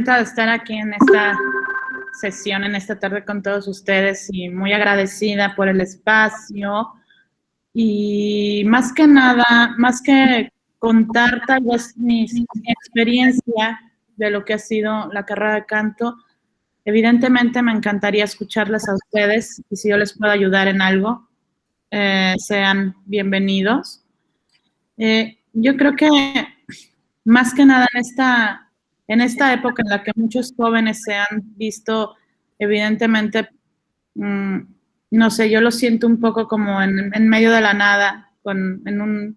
contenta de estar aquí en esta sesión, en esta tarde con todos ustedes y muy agradecida por el espacio. Y más que nada, más que contar tal vez mi experiencia de lo que ha sido la carrera de canto, evidentemente me encantaría escucharles a ustedes y si yo les puedo ayudar en algo, sean bienvenidos. Yo creo que más que nada en esta época en la que muchos jóvenes se han visto, evidentemente, no sé, yo lo siento un poco como en medio de la nada, en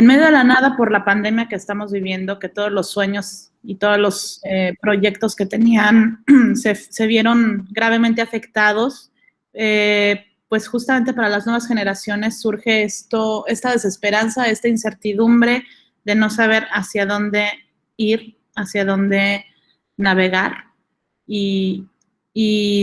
medio de la nada por la pandemia que estamos viviendo, que todos los sueños y todos los proyectos que tenían se vieron gravemente afectados. Pues justamente para las nuevas generaciones surge esta desesperanza, esta incertidumbre de no saber hacia dónde ir, hacia dónde navegar. Y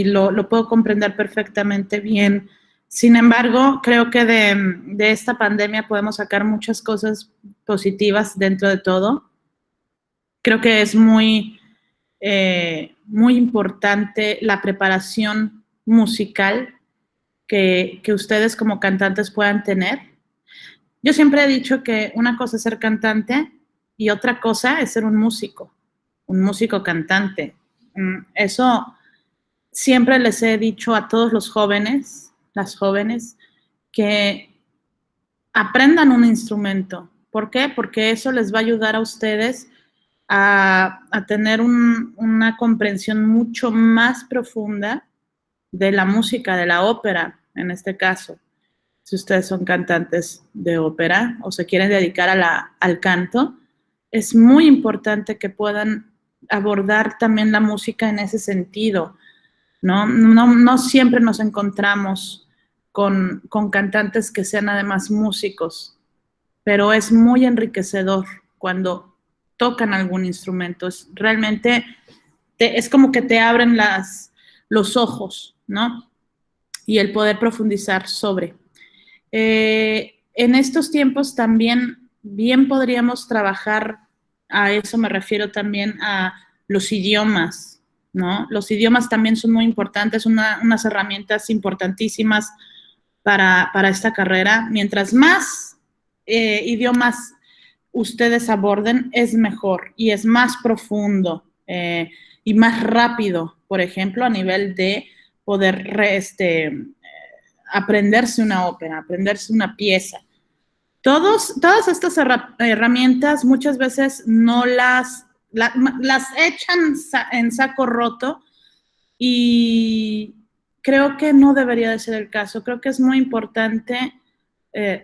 lo puedo comprender perfectamente bien. Sin embargo, creo que de esta pandemia podemos sacar muchas cosas positivas dentro de todo. Creo que es muy importante la preparación musical que ustedes como cantantes puedan tener. Yo siempre he dicho que una cosa es ser cantante y otra cosa es ser un músico cantante. Eso siempre les he dicho a todos los jóvenes, las jóvenes, que aprendan un instrumento. ¿Por qué? Porque eso les va a ayudar a ustedes a tener una comprensión mucho más profunda de la música, de la ópera, en este caso. Si ustedes son cantantes de ópera o se quieren dedicar al canto, es muy importante que puedan abordar también la música en ese sentido, ¿no? No siempre nos encontramos con cantantes que sean además músicos, pero es muy enriquecedor cuando tocan algún instrumento. Realmente es como que te abren los ojos, ¿no? Y el poder profundizar sobre. En estos tiempos también bien podríamos trabajar, a eso me refiero también a los idiomas, ¿no? Los idiomas también son muy importantes, unas herramientas importantísimas para esta carrera. Mientras más idiomas ustedes aborden, es mejor y es más profundo y más rápido, por ejemplo, a nivel de poder aprenderse una ópera, aprenderse una pieza. Todas estas herramientas muchas veces no las echan en saco roto y creo que no debería de ser el caso. Creo que es muy importante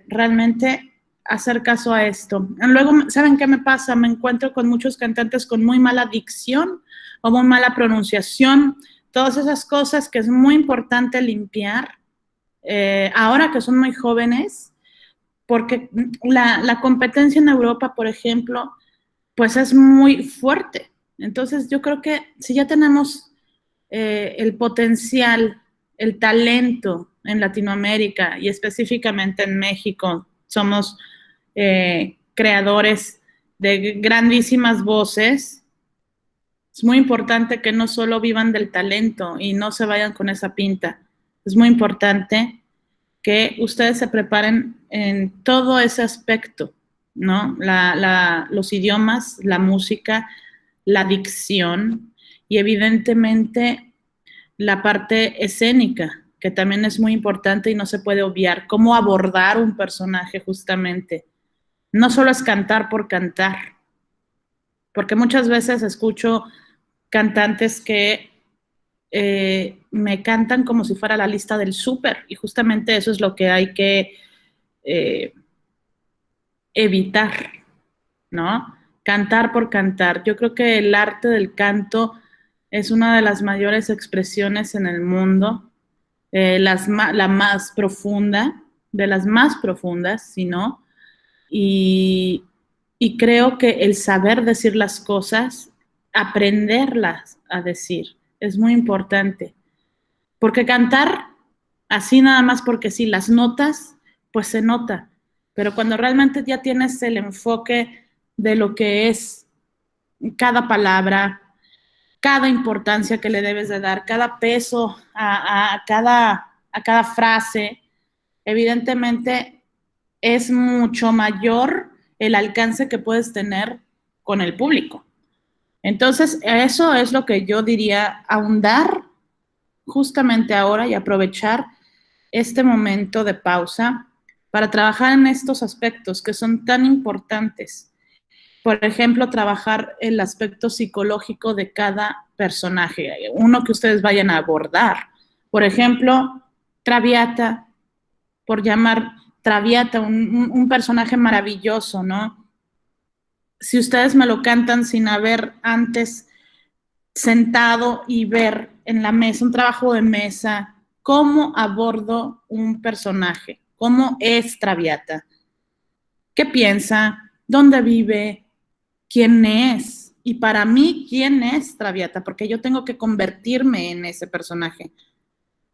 realmente hacer caso a esto. Luego, ¿saben qué me pasa? Me encuentro con muchos cantantes con muy mala dicción o muy mala pronunciación, todas esas cosas que es muy importante limpiar. Ahora que son muy jóvenes, porque la competencia en Europa, por ejemplo, pues es muy fuerte. Entonces yo creo que si ya tenemos el potencial, el talento en Latinoamérica y específicamente en México, somos creadores de grandísimas voces, es muy importante que no solo vivan del talento y no se vayan con esa pinta. Es muy importante que ustedes se preparen en todo ese aspecto, ¿no? Los idiomas, la música, la dicción y evidentemente la parte escénica, que también es muy importante y no se puede obviar. Cómo abordar un personaje justamente. No solo es cantar por cantar, porque muchas veces escucho cantantes que me cantan como si fuera la lista del súper y justamente eso es lo que hay que evitar, ¿no? Cantar por cantar. Yo creo que el arte del canto es una de las mayores expresiones en el mundo, la más profunda, de las más profundas, si no, y creo que el saber decir las cosas, aprenderlas a decir, es muy importante. Porque cantar así nada más porque sí, las notas, pues se nota. Pero cuando realmente ya tienes el enfoque de lo que es cada palabra, cada importancia que le debes de dar, cada peso a cada frase. Evidentemente es mucho mayor el alcance que puedes tener con el público. Entonces, eso es lo que yo diría, ahondar justamente ahora y aprovechar este momento de pausa para trabajar en estos aspectos que son tan importantes. Por ejemplo, trabajar el aspecto psicológico de cada personaje, uno que ustedes vayan a abordar. Por ejemplo, Traviata, por llamar Traviata, un personaje maravilloso, ¿no? Si ustedes me lo cantan sin haber antes sentado y ver en la mesa, un trabajo de mesa, cómo abordo un personaje, cómo es Traviata, qué piensa, dónde vive, quién es. Y para mí, ¿quién es Traviata? Porque yo tengo que convertirme en ese personaje.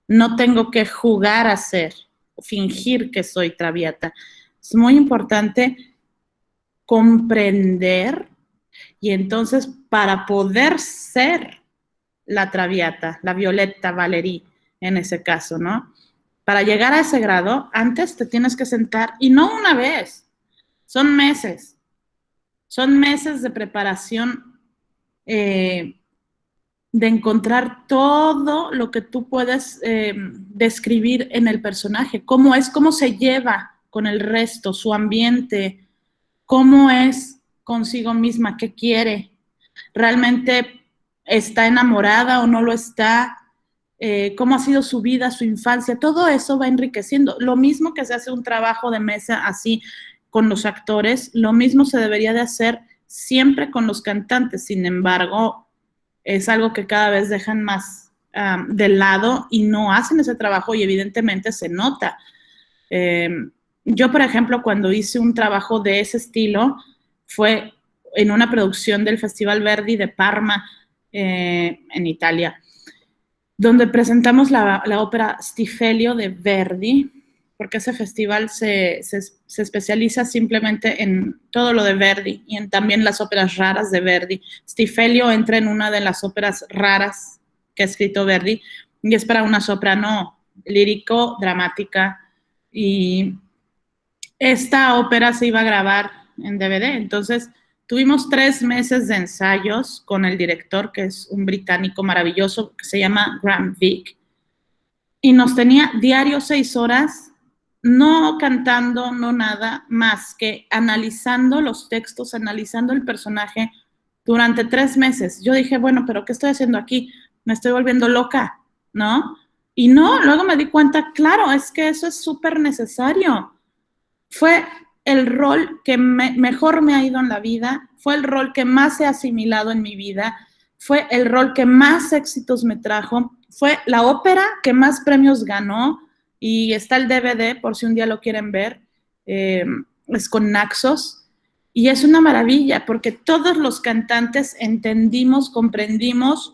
No tengo que jugar a ser, fingir que soy Traviata. Es muy importante comprender y entonces para poder ser la Traviata, la Violetta Valerí en ese caso, ¿no? Para llegar a ese grado, antes te tienes que sentar y no una vez, son meses de preparación, de encontrar todo lo que tú puedes describir en el personaje, cómo es, cómo se lleva con el resto, su ambiente, cómo es consigo misma, qué quiere, realmente está enamorada o no lo está, cómo ha sido su vida, su infancia, todo eso va enriqueciendo. Lo mismo que se hace un trabajo de mesa así con los actores, lo mismo se debería de hacer siempre con los cantantes. Sin embargo, es algo que cada vez dejan más de lado y no hacen ese trabajo y evidentemente se nota. Yo, por ejemplo, cuando hice un trabajo de ese estilo, fue en una producción del Festival Verdi de Parma, en Italia, donde presentamos la ópera Stifelio de Verdi, porque ese festival se especializa simplemente en todo lo de Verdi y en también las óperas raras de Verdi. Stifelio entra en una de las óperas raras que ha escrito Verdi y es para una soprano lírico-dramática, y esta ópera se iba a grabar en DVD. Entonces tuvimos 3 meses de ensayos con el director, que es un británico maravilloso que se llama Graham Vick, y nos tenía diario 6 horas, no cantando, no nada más que analizando los textos, analizando el personaje durante 3 meses. Yo dije, bueno, pero ¿qué estoy haciendo aquí? Me estoy volviendo loca, ¿no? Y no, luego me di cuenta, claro, es que eso es súper necesario. Fue el rol que mejor me ha ido en la vida, fue el rol que más he asimilado en mi vida, fue el rol que más éxitos me trajo, fue la ópera que más premios ganó, y está el DVD por si un día lo quieren ver, es con Naxos, y es una maravilla porque todos los cantantes entendimos, comprendimos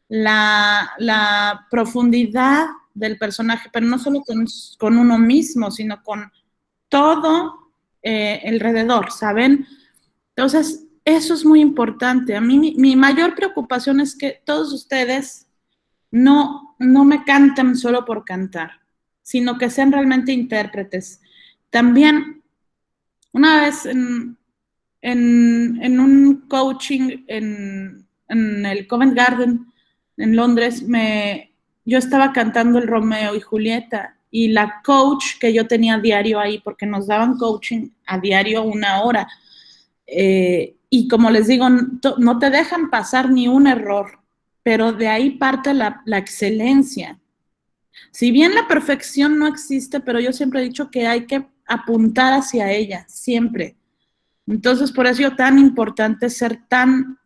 la profundidad del personaje, pero no solo con uno mismo, sino con todo alrededor, ¿saben? Entonces, eso es muy importante. A mí mi mayor preocupación es que todos ustedes no me canten solo por cantar, sino que sean realmente intérpretes. También, una vez en un coaching en el Covent Garden en Londres, yo estaba cantando el Romeo y Julieta, y la coach que yo tenía diario ahí, porque nos daban coaching a diario 1 hora, y como les digo, no te dejan pasar ni un error, pero de ahí parte la excelencia. Si bien la perfección no existe, pero yo siempre he dicho que hay que apuntar hacia ella, siempre. Entonces, por eso es tan importante ser tan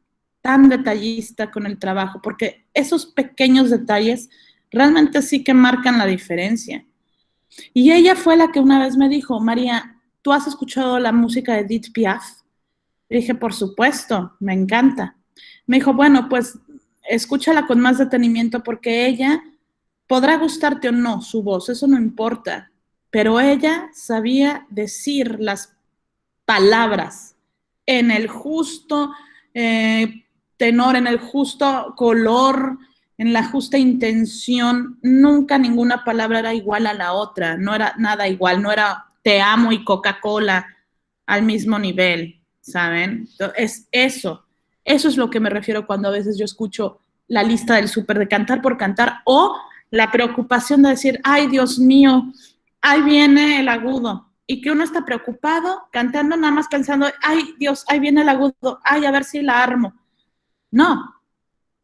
detallista con el trabajo, porque esos pequeños detalles realmente sí que marcan la diferencia. Y ella fue la que una vez me dijo, María, ¿tú has escuchado la música de Edith Piaf? Le dije, por supuesto, me encanta. Me dijo, bueno, pues escúchala con más detenimiento porque ella podrá gustarte o no su voz, eso no importa, pero ella sabía decir las palabras en el justo tenor, en el justo color, en la justa intención. Nunca ninguna palabra era igual a la otra, no era nada igual, no era te amo y Coca-Cola al mismo nivel, ¿saben? Entonces, eso es lo que me refiero cuando a veces yo escucho la lista del súper de cantar por cantar, o la preocupación de decir, ay, Dios mío, ahí viene el agudo, y que uno está preocupado, cantando nada más pensando, ay, Dios, ahí viene el agudo, ay, a ver si la armo. No,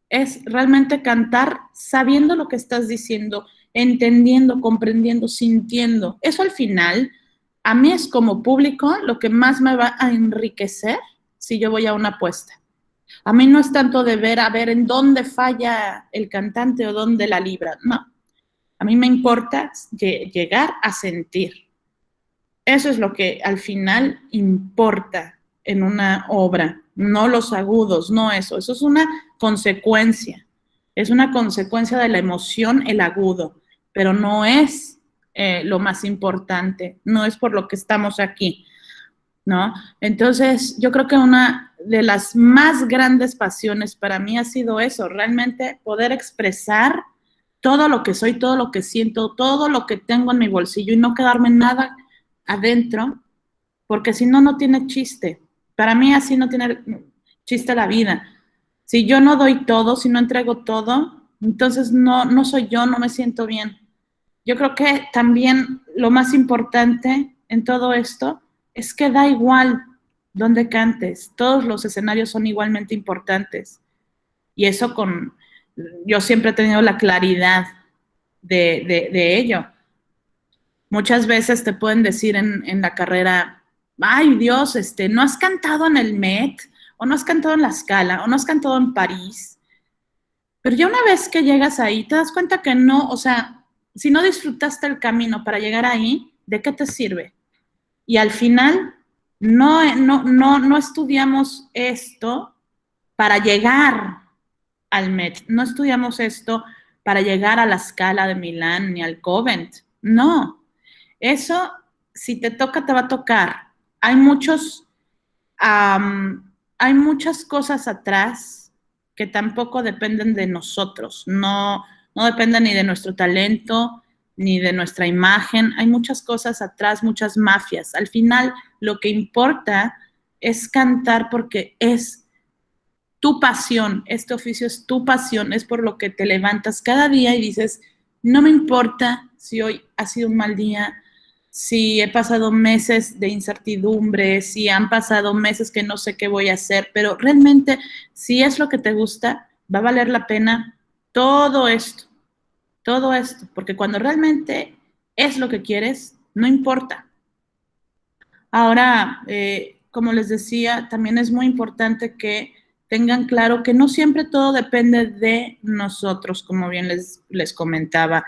es realmente cantar sabiendo lo que estás diciendo, entendiendo, comprendiendo, sintiendo. Eso al final, a mí es como público lo que más me va a enriquecer si yo voy a una apuesta. A mí no es tanto de ver, a ver en dónde falla el cantante o dónde la libra, no. A mí me importa llegar a sentir. Eso es lo que al final importa en una obra, no los agudos, no eso. Eso es una consecuencia. Es una consecuencia de la emoción, el agudo, pero no es lo más importante, no es por lo que estamos aquí, ¿no? Entonces, yo creo que una de las más grandes pasiones para mí ha sido eso, realmente poder expresar todo lo que soy, todo lo que siento, todo lo que tengo en mi bolsillo y no quedarme nada adentro, porque si no, no tiene chiste. Para mí así no tiene chiste la vida. Si yo no doy todo, si no entrego todo, entonces no soy yo, no me siento bien. Yo creo que también lo más importante en todo esto es que da igual donde cantes, todos los escenarios son igualmente importantes. Y eso yo siempre he tenido la claridad de ello. Muchas veces te pueden decir en la carrera, ay Dios, no has cantado en el Met, o no has cantado en la Scala, o no has cantado en París. Pero ya una vez que llegas ahí, te das cuenta que no, o sea, si no disfrutaste el camino para llegar ahí, ¿de qué te sirve? Y al final, no estudiamos esto para llegar al Met, no estudiamos esto para llegar a la Scala de Milán ni al Covent, no. Eso, si te toca, te va a tocar. Hay hay muchas cosas atrás que tampoco dependen de nosotros, no dependen ni de nuestro talento, ni de nuestra imagen. Hay muchas cosas atrás, muchas mafias. Al final, lo que importa es cantar porque es tu pasión, este oficio es tu pasión, es por lo que te levantas cada día y dices, no me importa si hoy ha sido un mal día, si he pasado meses de incertidumbre, si han pasado meses que no sé qué voy a hacer, pero realmente si es lo que te gusta, va a valer la pena todo esto, porque cuando realmente es lo que quieres, no importa. Ahora, como les decía, también es muy importante que tengan claro que no siempre todo depende de nosotros, como bien les comentaba.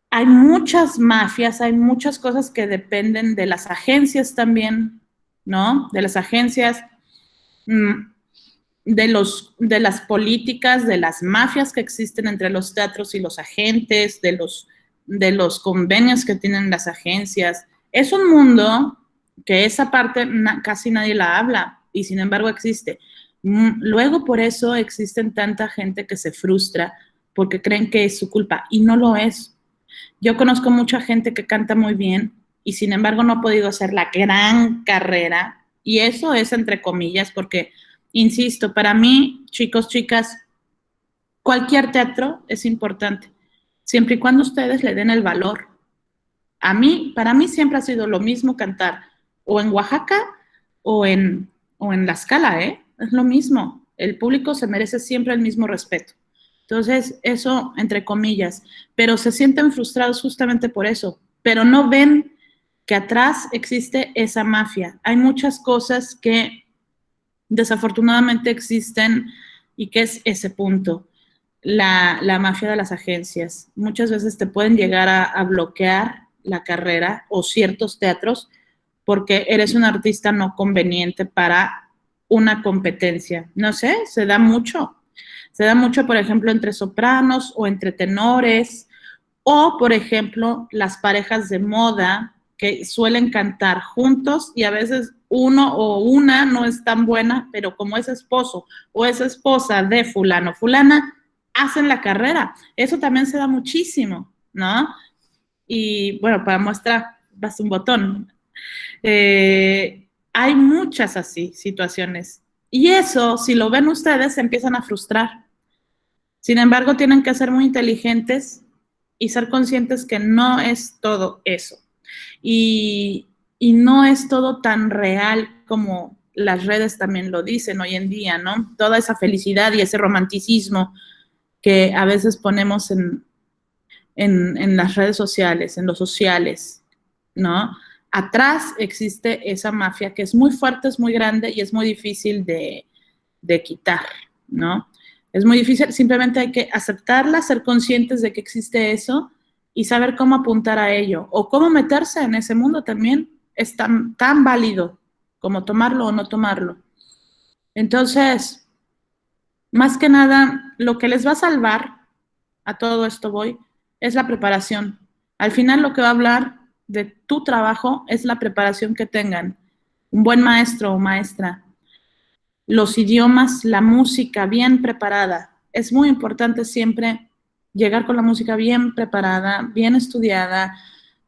Hay muchas mafias, hay muchas cosas que dependen de las agencias también, ¿no? De las agencias, de las políticas, de las mafias que existen entre los teatros y los agentes, de los convenios que tienen las agencias. Es un mundo que esa parte casi nadie la habla y sin embargo existe. Luego por eso existen tanta gente que se frustra porque creen que es su culpa y no lo es. Yo conozco mucha gente que canta muy bien y sin embargo no ha podido hacer la gran carrera y eso es entre comillas porque, insisto, para mí, chicos, chicas, cualquier teatro es importante, siempre y cuando ustedes le den el valor. Para mí siempre ha sido lo mismo cantar o en Oaxaca o en La Scala, ¿eh? Es lo mismo. El público se merece siempre el mismo respeto. Entonces, eso entre comillas, pero se sienten frustrados justamente por eso, pero no ven que atrás existe esa mafia. Hay muchas cosas que desafortunadamente existen y que es ese punto, la mafia de las agencias. Muchas veces te pueden llegar a bloquear la carrera o ciertos teatros porque eres un artista no conveniente para una competencia. No sé, se da mucho. Se da mucho, por ejemplo, entre sopranos o entre tenores, o, por ejemplo, las parejas de moda que suelen cantar juntos y a veces uno o una no es tan buena, pero como es esposo o es esposa de fulano, fulana, hacen la carrera. Eso también se da muchísimo, ¿no? Y bueno, para muestra, basta un botón. Hay muchas así situaciones. Y eso, si lo ven ustedes, se empiezan a frustrar. Sin embargo, tienen que ser muy inteligentes y ser conscientes que no es todo eso. Y, y no es todo tan real como las redes también lo dicen hoy en día, ¿no? Toda esa felicidad y ese romanticismo que a veces ponemos en las redes sociales, en los sociales, ¿no? Atrás existe esa mafia que es muy fuerte, es muy grande y es muy difícil de quitar, ¿no? Es muy difícil, simplemente hay que aceptarla, ser conscientes de que existe eso y saber cómo apuntar a ello o cómo meterse en ese mundo también es tan válido como tomarlo o no tomarlo. Entonces, más que nada, lo que les va a salvar, a todo esto voy, es la preparación. Al final lo que va a hablar de tu trabajo es la preparación que tengan. Un buen maestro o maestra, los idiomas, la música bien preparada. Es muy importante siempre llegar con la música bien preparada, bien estudiada,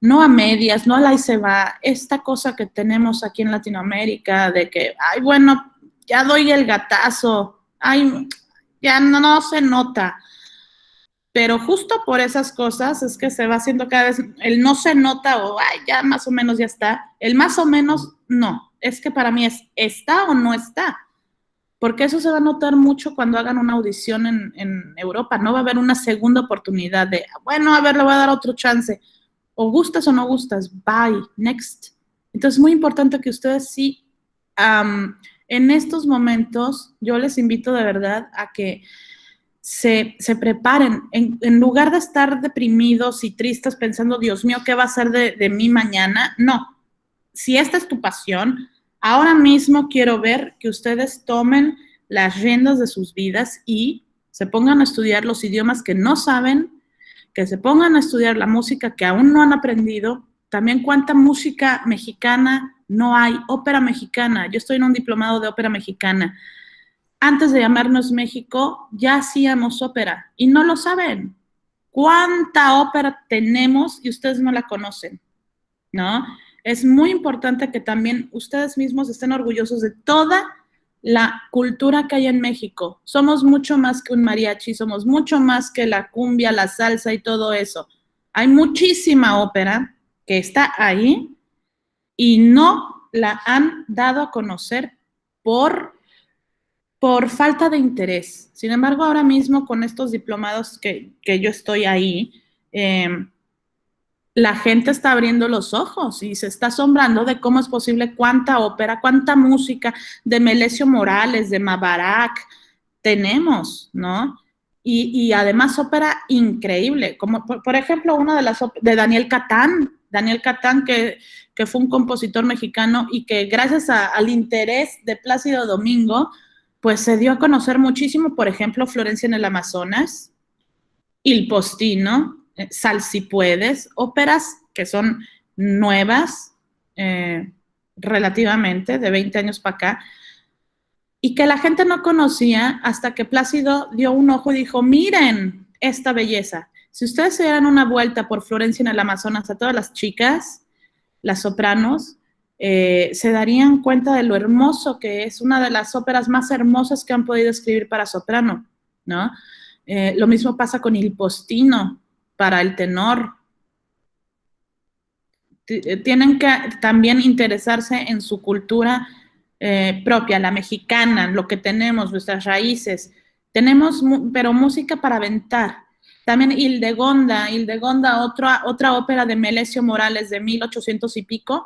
no a medias, no a la y se va. Esta cosa que tenemos aquí en Latinoamérica de que, ay, bueno, ya doy el gatazo, ay, ya no se nota. Pero justo por esas cosas es que se va haciendo cada vez, el no se nota o ay, ya más o menos ya está. El más o menos no, es que para mí es está o no está. Porque eso se va a notar mucho cuando hagan una audición en Europa. No va a haber una segunda oportunidad de, bueno, a ver, le voy a dar otro chance. O gustas o no gustas, bye, next. Entonces es muy importante que ustedes sí, en estos momentos, yo les invito de verdad a que se preparen, en lugar de estar deprimidos y tristes pensando, Dios mío, ¿qué va a ser de mí mañana? No, si esta es tu pasión, ahora mismo quiero ver que ustedes tomen las riendas de sus vidas y se pongan a estudiar los idiomas que no saben, que se pongan a estudiar la música que aún no han aprendido, también cuánta música mexicana no hay, ópera mexicana, yo estoy en un diplomado de ópera mexicana, antes de llamarnos México, ya hacíamos ópera y no lo saben. ¿Cuánta ópera tenemos y ustedes no la conocen? ¿No? Es muy importante que también ustedes mismos estén orgullosos de toda la cultura que hay en México. Somos mucho más que un mariachi, somos mucho más que la cumbia, la salsa y todo eso. Hay muchísima ópera que está ahí y no la han dado a conocer por falta de interés. Sin embargo, ahora mismo con estos diplomados que yo estoy ahí, la gente está abriendo los ojos y se está asombrando de cómo es posible cuánta ópera, cuánta música de Melesio Morales, de Mabarak tenemos, ¿no? Y además ópera increíble, como por ejemplo una de las de Daniel Catán que fue un compositor mexicano y que gracias al interés de Plácido Domingo, pues se dio a conocer muchísimo, por ejemplo, Florencia en el Amazonas, Il Postino, Sal si puedes, óperas que son nuevas, relativamente, de 20 años para acá, y que la gente no conocía hasta que Plácido dio un ojo y dijo, miren esta belleza. Si ustedes se dieran una vuelta por Florencia en el Amazonas a todas las chicas, las sopranos, se darían cuenta de lo hermoso que es, una de las óperas más hermosas que han podido escribir para soprano, ¿no? Lo mismo pasa con Il Postino para el tenor. Tienen que también interesarse en su cultura propia, la mexicana, lo que tenemos, nuestras raíces. Tenemos, pero música para aventar. También Hildegonda, otra ópera de Melesio Morales de 1800 y pico,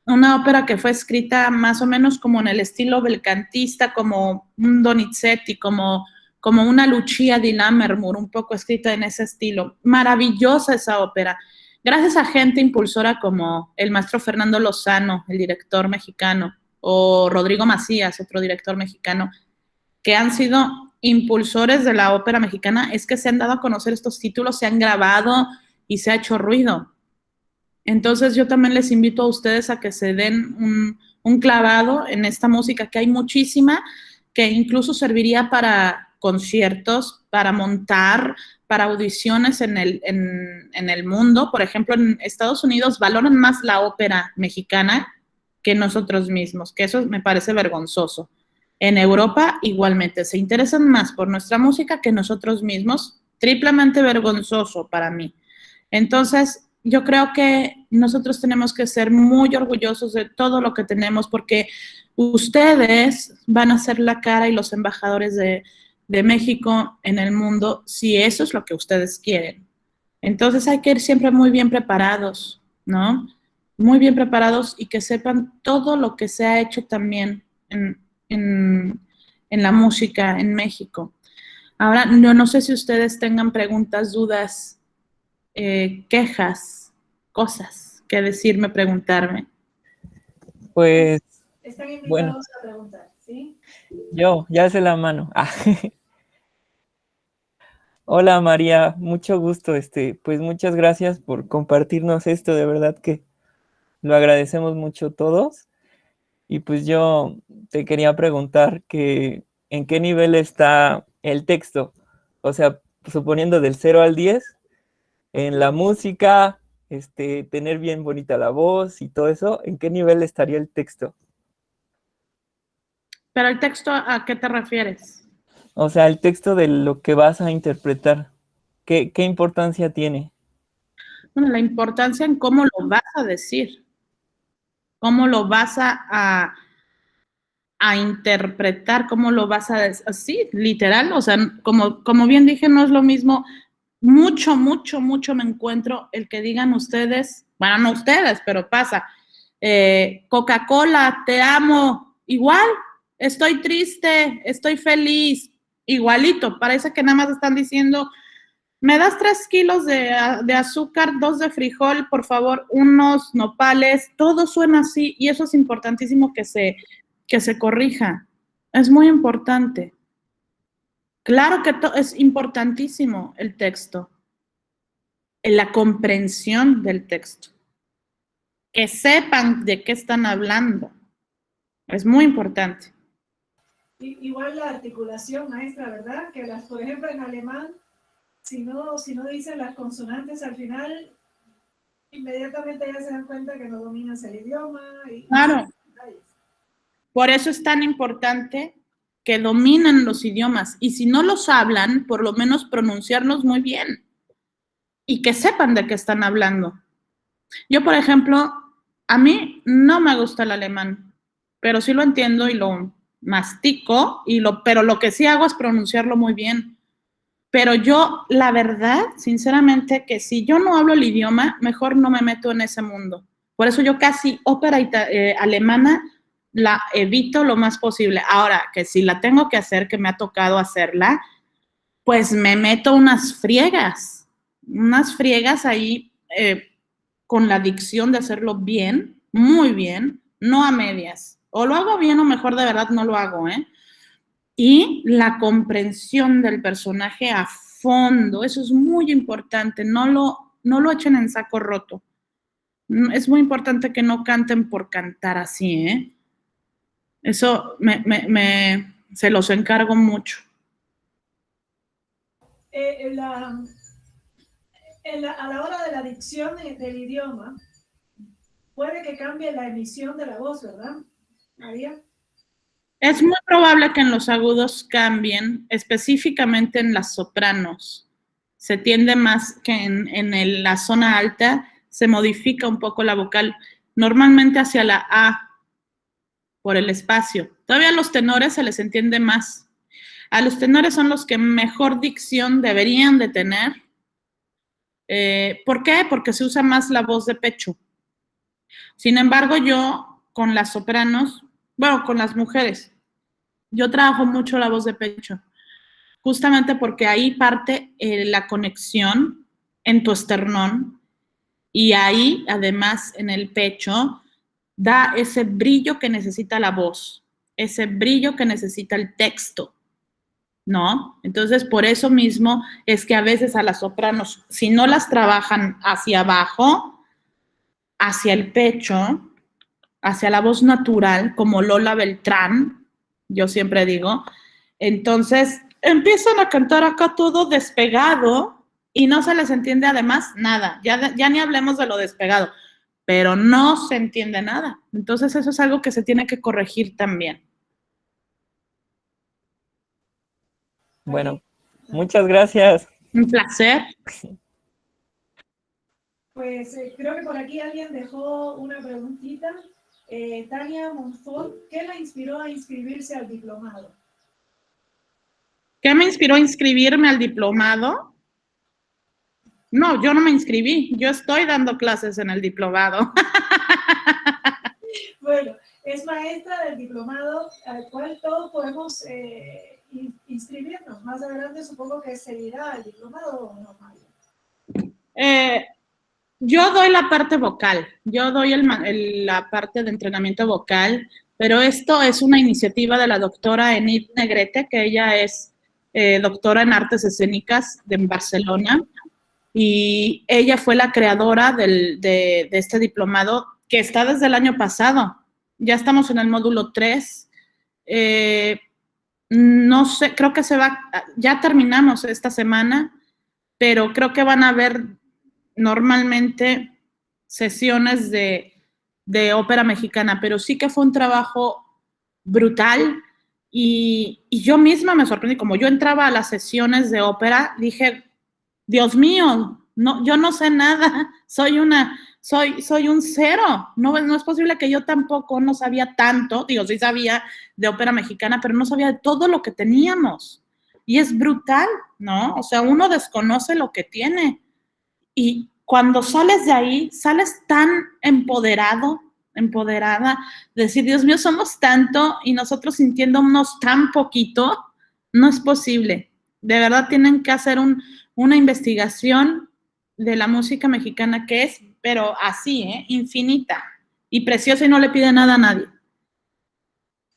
una ópera que fue escrita más o menos como en el estilo belcantista, como un Donizetti, como una Lucia di Lammermoor, un poco escrita en ese estilo. Maravillosa esa ópera. Gracias a gente impulsora como el maestro Fernando Lozano, el director mexicano, o Rodrigo Macías, otro director mexicano, que han sido impulsores de la ópera mexicana, es que se han dado a conocer estos títulos, se han grabado y se ha hecho ruido. Entonces yo también les invito a ustedes a que se den un clavado en esta música, que hay muchísima, que incluso serviría para conciertos, para montar, para audiciones en el mundo. Por ejemplo, en Estados Unidos valoran más la ópera mexicana que nosotros mismos, que eso me parece vergonzoso. En Europa igualmente se interesan más por nuestra música que nosotros mismos, triplemente vergonzoso para mí. Entonces, yo creo que nosotros tenemos que ser muy orgullosos de todo lo que tenemos, porque ustedes van a ser la cara y los embajadores de México en el mundo, si eso es lo que ustedes quieren. Entonces hay que ir siempre muy bien preparados, ¿no? Muy bien preparados y que sepan todo lo que se ha hecho también en la música en México. Ahora, yo no sé si ustedes tengan preguntas, dudas, quejas, cosas que decirme, preguntarme. Pues, están invitados bueno, a preguntar, ¿sí? yo, ya alcé la mano. Hola María, mucho gusto. Pues muchas gracias por compartirnos esto, de verdad que lo agradecemos mucho todos. Y pues yo te quería preguntar que en qué nivel está el texto. O sea, suponiendo del 0 al 10, en la música, tener bien bonita la voz y todo eso, ¿en qué nivel estaría el texto? Pero el texto, ¿a qué te refieres? O sea, el texto de lo que vas a interpretar, ¿qué importancia tiene? Bueno, la importancia en cómo lo vas a decir, cómo lo vas a interpretar, cómo lo vas a decir, así, literal, o sea, como bien dije, no es lo mismo, mucho, mucho, mucho me encuentro el que digan ustedes, bueno, no ustedes, pero pasa, Coca-Cola, te amo, igual, estoy triste, estoy feliz, igualito, parece que nada más están diciendo, me das 3 kilos de azúcar, 2 de frijol, por favor, unos nopales, todo suena así y eso es importantísimo que se corrija. Es muy importante. Claro que es importantísimo el texto, la comprensión del texto, que sepan de qué están hablando. Es muy importante. Igual la articulación, maestra, ¿verdad? Que por ejemplo, en alemán, si no dicen las consonantes al final, inmediatamente ya se dan cuenta que no dominas el idioma. Claro. Por eso es tan importante que dominen los idiomas y si no los hablan, por lo menos pronunciarlos muy bien y que sepan de qué están hablando. Yo, por ejemplo, a mí no me gusta el alemán, pero sí lo entiendo y lo mastico, pero lo que sí hago es pronunciarlo muy bien. Pero yo, la verdad, sinceramente, que si yo no hablo el idioma, mejor no me meto en ese mundo. Por eso yo casi ópera alemana la evito lo más posible. Ahora, que si la tengo que hacer, que me ha tocado hacerla, pues me meto unas friegas ahí con la dicción de hacerlo bien, muy bien, no a medias. O lo hago bien o mejor de verdad no lo hago, ¿eh? Y la comprensión del personaje a fondo, eso es muy importante, no lo echen en saco roto. Es muy importante que no canten por cantar así, ¿eh? Eso se los encargo mucho. A la hora de la dicción del idioma, puede que cambie la emisión de la voz, ¿verdad, María? Es muy probable que en los agudos cambien, específicamente en las sopranos. Se tiende más que en la zona alta, se modifica un poco la vocal, normalmente hacia la A, por el espacio. Todavía a los tenores se les entiende más. A los tenores son los que mejor dicción deberían de tener. ¿Por qué? Porque se usa más la voz de pecho. Sin embargo, yo con las sopranos, bueno, con las mujeres, yo trabajo mucho la voz de pecho, justamente porque ahí parte la conexión en tu esternón y ahí, además, en el pecho, da ese brillo que necesita la voz, ese brillo que necesita el texto, ¿no? Entonces, por eso mismo es que a veces a las sopranos, si no las trabajan hacia abajo, hacia el pecho, hacia la voz natural, como Lola Beltrán, yo siempre digo. Entonces, empiezan a cantar acá todo despegado y no se les entiende además nada. Ya ni hablemos de lo despegado, pero no se entiende nada. Entonces, eso es algo que se tiene que corregir también. Bueno, muchas gracias. Un placer. Pues creo que por aquí alguien dejó una preguntita. Tania Monfort, ¿qué la inspiró a inscribirse al diplomado? ¿Qué me inspiró a inscribirme al diplomado? No, yo no me inscribí. Yo estoy dando clases en el diplomado. Bueno, es maestra del diplomado al cual todos podemos inscribirnos. Más adelante supongo que seguirá el diplomado normal. Yo doy la parte vocal, yo doy la parte de entrenamiento vocal, pero esto es una iniciativa de la doctora Enid Negrete, que ella es doctora en artes escénicas en Barcelona, y ella fue la creadora de este diplomado que está desde el año pasado. Ya estamos en el módulo 3. No sé, creo que ya terminamos esta semana, pero creo que van a haber normalmente sesiones de ópera mexicana, pero sí que fue un trabajo brutal y yo misma me sorprendí. Como yo entraba a las sesiones de ópera, dije, Dios mío, no, yo no sé nada, soy un cero, no es posible que yo tampoco no sabía tanto, digo, sí sabía de ópera mexicana, pero no sabía de todo lo que teníamos. Y es brutal, ¿no? O sea, uno desconoce lo que tiene. Y cuando sales de ahí, sales tan empoderado, empoderada, de decir, Dios mío, somos tanto y nosotros sintiéndonos tan poquito, no es posible. De verdad tienen que hacer una investigación de la música mexicana que es, pero así, infinita y preciosa y no le pide nada a nadie.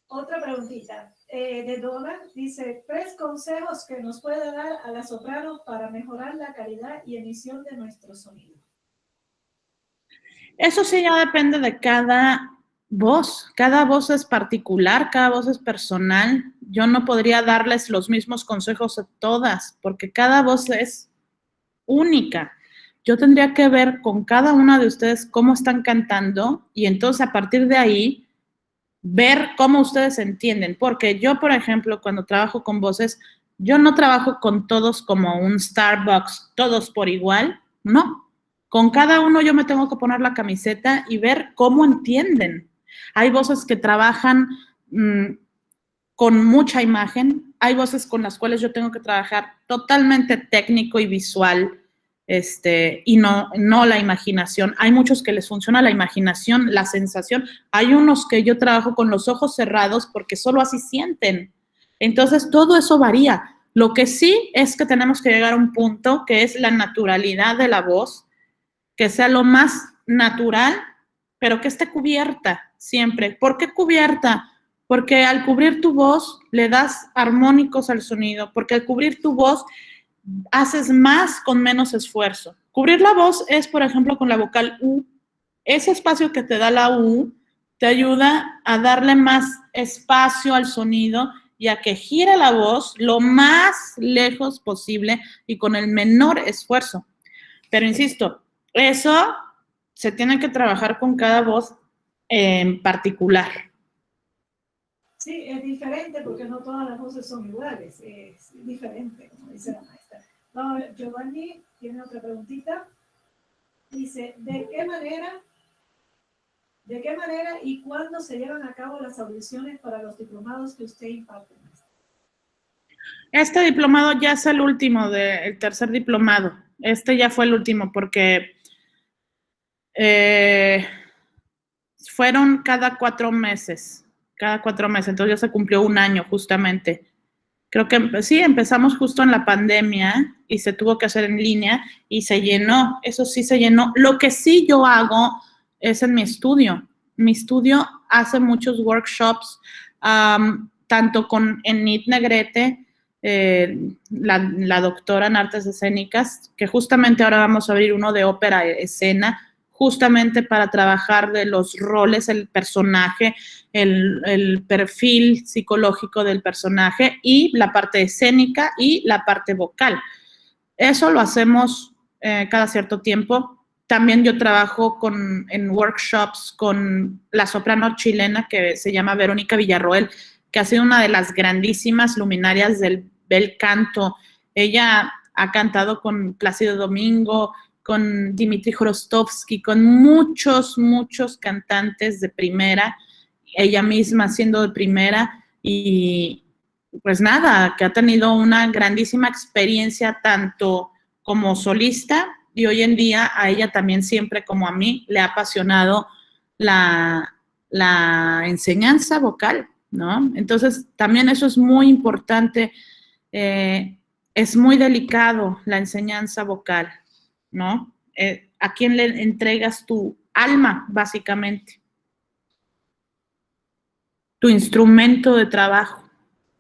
Otra preguntita de Donna dice, 3 consejos que nos puede dar a la soprano para mejorar la calidad y emisión de nuestro sonido. Eso sí ya depende de cada voz es particular, cada voz es personal. Yo no podría darles los mismos consejos a todas, porque cada voz es única. Yo tendría que ver con cada una de ustedes cómo están cantando y entonces a partir de ahí ver cómo ustedes entienden, porque yo, por ejemplo, cuando trabajo con voces, yo no trabajo con todos como un Starbucks, todos por igual, no. Con cada uno yo me tengo que poner la camiseta y ver cómo entienden. Hay voces que trabajan con mucha imagen, hay voces con las cuales yo tengo que trabajar totalmente técnico y visual, y no la imaginación. Hay muchos que les funciona la imaginación, la sensación. Hay unos que yo trabajo con los ojos cerrados porque solo así sienten. Entonces, todo eso varía. Lo que sí es que tenemos que llegar a un punto que es la naturalidad de la voz, que sea lo más natural, pero que esté cubierta siempre. ¿Por qué cubierta? Porque al cubrir tu voz le das armónicos al sonido, porque al cubrir tu voz haces más con menos esfuerzo. Cubrir la voz es, por ejemplo, con la vocal U. Ese espacio que te da la U te ayuda a darle más espacio al sonido y a que gire la voz lo más lejos posible y con el menor esfuerzo. Pero insisto, eso se tiene que trabajar con cada voz en particular. Sí, es diferente porque no todas las voces son iguales, es diferente, como dice la maestra. No, Giovanni tiene otra preguntita. Dice, ¿de qué manera y cuándo se llevan a cabo las audiciones para los diplomados que usted imparte? Este diplomado ya es el último, el tercer diplomado. Este ya fue el último porque fueron cada 4 meses. Entonces ya se cumplió 1 año justamente. Creo que sí, empezamos justo en la pandemia y se tuvo que hacer en línea y se llenó, eso sí se llenó. Lo que sí yo hago es en mi estudio. Mi estudio hace muchos workshops, tanto con Enid Negrete, la doctora en artes escénicas, que justamente ahora vamos a abrir uno de ópera escena, justamente para trabajar de los roles, el personaje, el perfil psicológico del personaje y la parte escénica y la parte vocal. Eso lo hacemos cada cierto tiempo. También yo trabajo en workshops con la soprano chilena que se llama Verónica Villarroel, que ha sido una de las grandísimas luminarias del bel canto. Ella ha cantado con Plácido Domingo, con Dimitri Jorostovsky, con muchos, muchos cantantes de primera, ella misma siendo de primera, y pues nada, que ha tenido una grandísima experiencia tanto como solista, y hoy en día a ella también siempre, como a mí, le ha apasionado la enseñanza vocal, ¿no? Entonces, también eso es muy importante, es muy delicado la enseñanza vocal, ¿no? ¿A quién le entregas tu alma, básicamente? Tu instrumento de trabajo,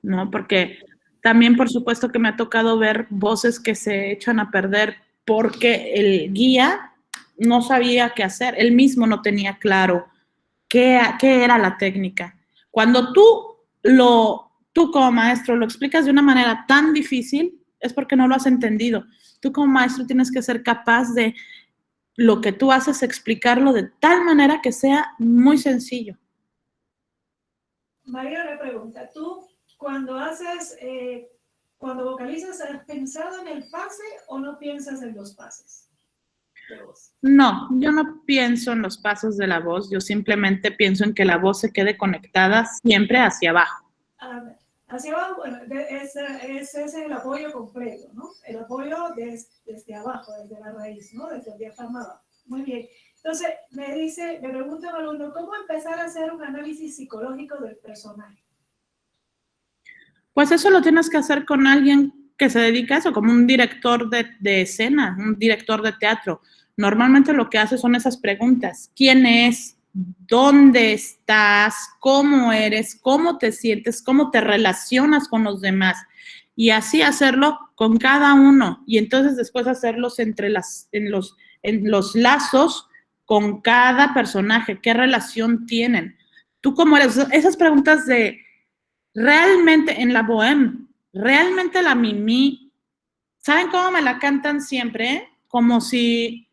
¿no? Porque también, por supuesto, que me ha tocado ver voces que se echan a perder porque el guía no sabía qué hacer, él mismo no tenía claro qué era la técnica. Cuando tú como maestro lo explicas de una manera tan difícil, es porque no lo has entendido. Tú como maestro tienes que ser capaz de lo que tú haces, explicarlo de tal manera que sea muy sencillo. María le pregunta, ¿tú cuando vocalizas, has pensado en el pase o no piensas en los pases de voz? No, yo no pienso en los pasos de la voz, yo simplemente pienso en que la voz se quede conectada siempre hacia abajo. Hacia abajo, bueno, ese es el apoyo completo, ¿no? El apoyo desde abajo, desde la raíz, ¿no? Desde el diafragma abajo. Muy bien. Entonces, me pregunta un alumno, ¿cómo empezar a hacer un análisis psicológico del personaje? Pues eso lo tienes que hacer con alguien que se dedica a eso, como un director de escena, un director de teatro. Normalmente lo que hace son esas preguntas. ¿Quién es? ¿Dónde estás? ¿Cómo eres? ¿Cómo te sientes? ¿Cómo te relacionas con los demás? Y así hacerlo con cada uno. Y entonces después hacerlos en los lazos con cada personaje. ¿Qué relación tienen? ¿Tú cómo eres? Esas preguntas de realmente en la Bohème, realmente la Mimi, ¿saben cómo me la cantan siempre? Como si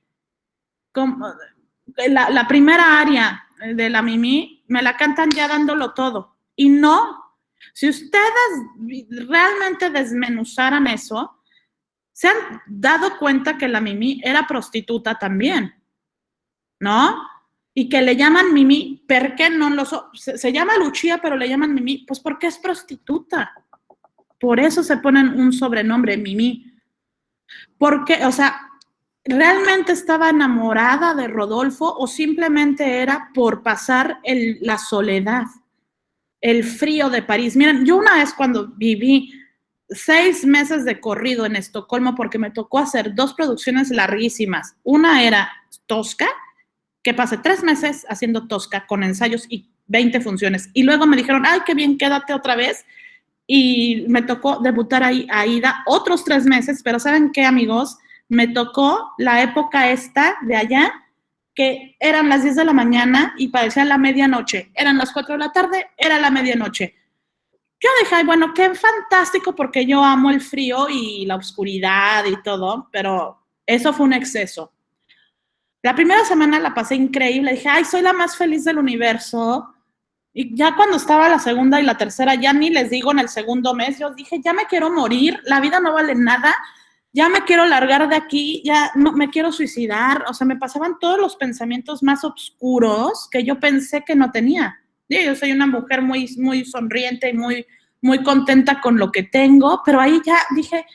la primera aria de la Mimi me la cantan ya dándolo todo. Y no, si ustedes realmente desmenuzaran eso, se han dado cuenta que la Mimi era prostituta también, ¿no? Y que le llaman Mimi, ¿por qué no se llama Lucia, pero le llaman Mimi? Pues porque es prostituta. Por eso se ponen un sobrenombre, Mimi. Porque, o sea, ¿realmente estaba enamorada de Rodolfo o simplemente era por pasar la soledad, el frío de París? Miren, yo una vez cuando viví 6 meses de corrido en Estocolmo, porque me tocó hacer 2 producciones larguísimas. Una era Tosca, que pasé 3 meses haciendo Tosca con ensayos y 20 funciones. Y luego me dijeron, ay, qué bien, quédate otra vez. Y me tocó debutar ahí a Aida otros 3 meses, pero ¿saben qué, amigos? Me tocó la época esta de allá, que eran las 10 de la mañana y parecía la medianoche. Eran las 4 de la tarde, era la medianoche. Yo dije, ay, bueno, qué fantástico, porque yo amo el frío y la oscuridad y todo, pero eso fue un exceso. La primera semana la pasé increíble, dije, ay, soy la más feliz del universo. Y ya cuando estaba la segunda y la tercera, ya ni les digo en el segundo mes, yo dije, ya me quiero morir, la vida no vale nada, ya me quiero largar de aquí, ya no, me quiero suicidar. O sea, me pasaban todos los pensamientos más oscuros que yo pensé que no tenía. Yo soy una mujer muy, muy sonriente y muy, muy contenta con lo que tengo, pero ahí ya dije,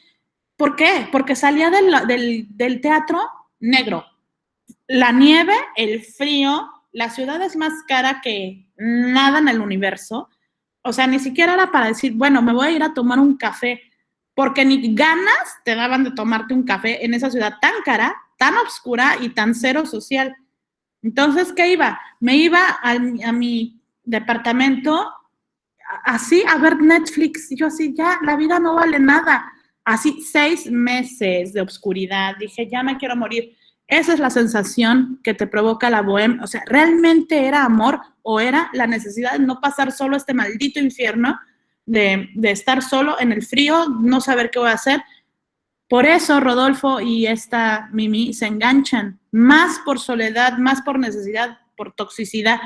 ¿por qué? Porque salía del teatro negro. La nieve, el frío, la ciudad es más cara que nada en el universo. O sea, ni siquiera era para decir, bueno, me voy a ir a tomar un café, porque ni ganas te daban de tomarte un café en esa ciudad tan cara, tan oscura y tan cero social. Entonces, ¿qué iba? Me iba a mi departamento así a ver Netflix. Y yo así, ya, la vida no vale nada. Así 6 meses de oscuridad. Dije, ya me quiero morir. Esa es la sensación que te provoca la bohème. O sea, ¿realmente era amor o era la necesidad de no pasar solo este maldito infierno, de estar solo en el frío, no saber qué voy a hacer? Por eso Rodolfo y esta Mimi se enganchan, más por soledad, más por necesidad, por toxicidad.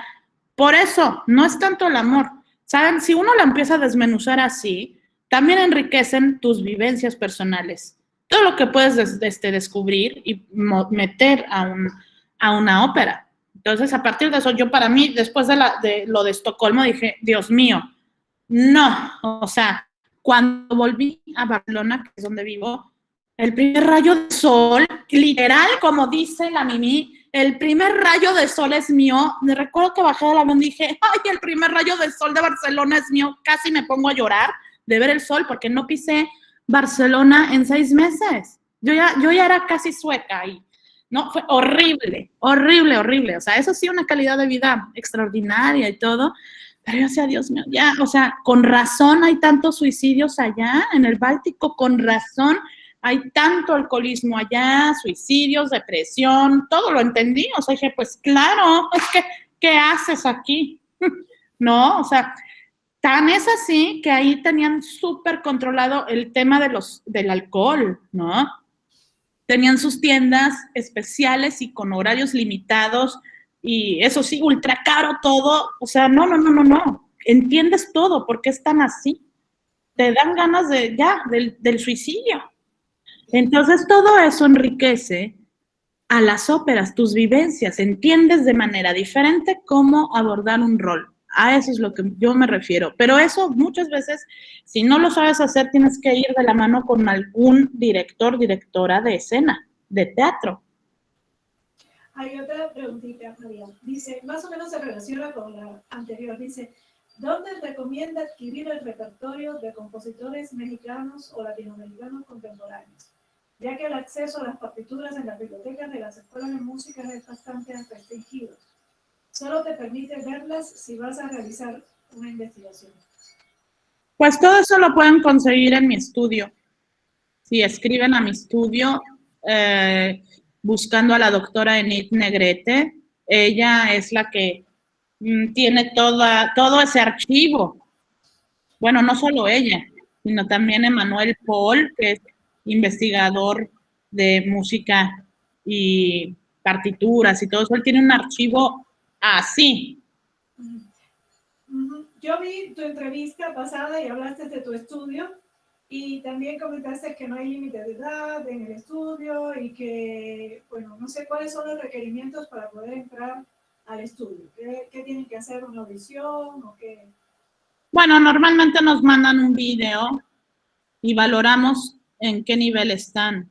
Por eso, no es tanto el amor. ¿Saben? Si uno la empieza a desmenuzar así, también enriquecen tus vivencias personales. Todo lo que puedes descubrir y meter a una ópera. Entonces, a partir de eso, yo para mí, después de lo de Estocolmo, dije, Dios mío, no. O sea, cuando volví a Barcelona, que es donde vivo, el primer rayo de sol, literal, como dice la Mimi, el primer rayo de sol es mío. Me recuerdo que bajé del avión y dije, ay, el primer rayo de sol de Barcelona es mío. Casi me pongo a llorar de ver el sol porque no pisé Barcelona en 6 meses. Yo ya era casi sueca ahí. No, fue horrible, horrible, horrible. O sea, eso sí, una calidad de vida extraordinaria y todo. Pero yo decía, Dios mío, ya, o sea, con razón hay tantos suicidios allá en el Báltico, con razón hay tanto alcoholismo allá, suicidios, depresión, todo lo entendí. O sea, dije, pues claro, es que, ¿qué haces aquí? No, o sea, tan es así que ahí tenían súper controlado el tema del alcohol, ¿no? Tenían sus tiendas especiales y con horarios limitados y eso sí, ultra caro todo. O sea, no. Entiendes todo, ¿por qué están así? Te dan ganas del suicidio. Entonces, todo eso enriquece a las óperas, tus vivencias, entiendes de manera diferente cómo abordar un rol. A eso es lo que yo me refiero. Pero eso muchas veces, si no lo sabes hacer, tienes que ir de la mano con algún director, directora de escena, de teatro. Hay otra preguntita, María. Dice, más o menos se relaciona con la anterior. Dice, ¿dónde recomienda adquirir el repertorio de compositores mexicanos o latinoamericanos contemporáneos? Ya que el acceso a las partituras en las bibliotecas de las escuelas de música es bastante restringido. Solo te permite verlas si vas a realizar una investigación. Pues todo eso lo pueden conseguir en mi estudio. Si escriben a mi estudio, buscando a la doctora Enid Negrete, ella es la que tiene todo ese archivo. Bueno, no solo ella, sino también Emanuel Paul, que es investigador de música y partituras y todo eso. Él tiene un archivo así. Yo vi tu entrevista pasada y hablaste de tu estudio y también comentaste que no hay límite de edad en el estudio y que, bueno, no sé cuáles son los requerimientos para poder entrar al estudio. ¿Qué tienen que hacer? ¿Una audición o qué? Bueno, normalmente nos mandan un video y valoramos en qué nivel están.